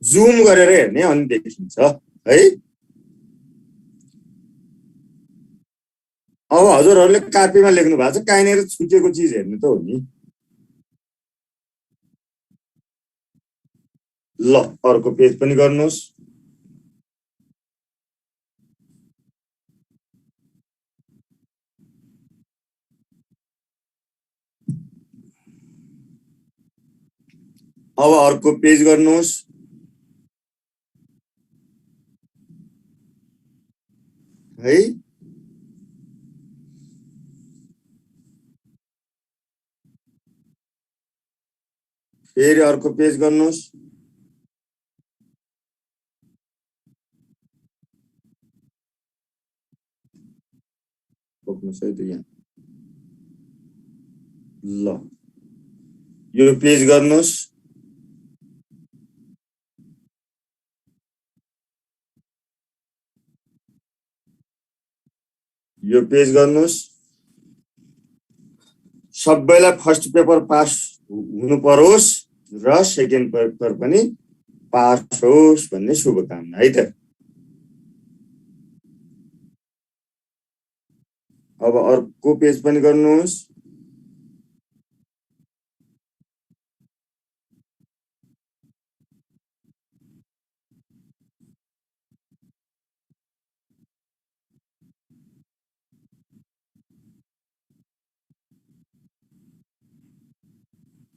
Speaker 1: जुम गरेर हेर्ने अनि देखिन्छ है। अब हजुरहरूले कापीमा लेख्नु भएको छ, कहीँनिर छुटेको चिज हेर्नु त हो नि। ल अर्को पेज पनि गर्नुहोस्। अब अर्को पेज गर्नुहोस् है। फेरि अर्को पेज गर्नुहोस्। बोक्नुहोस् है त यहाँ। ल यो पेज गर्नुहोस्। यो पेज गर्नुहोस्। सबैलाई फर्स्ट पेपर पास हुनु परोस् र सेकेन्ड पेपर पनि पास होस् भन्ने शुभकामना है त। अब अर्को पेज पनि गर्नुहोस्।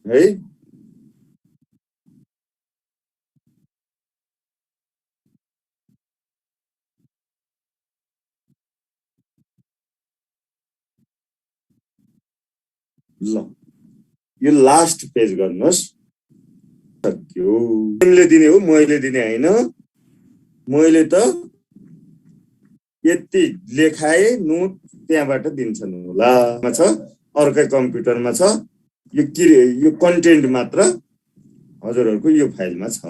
Speaker 1: है ल यो लास्ट पेज गर्नुहोस्। सक्यो। तिमीले दिने हो मैले दिने हैन। मैले त यति लेखाए नोट त्यहाँबाट दिन्छन् होला छ अर्कै कम्प्युटरमा छ। यो कन्टेन्ट मात्र हजुरहरूको यो फाइलमा छ।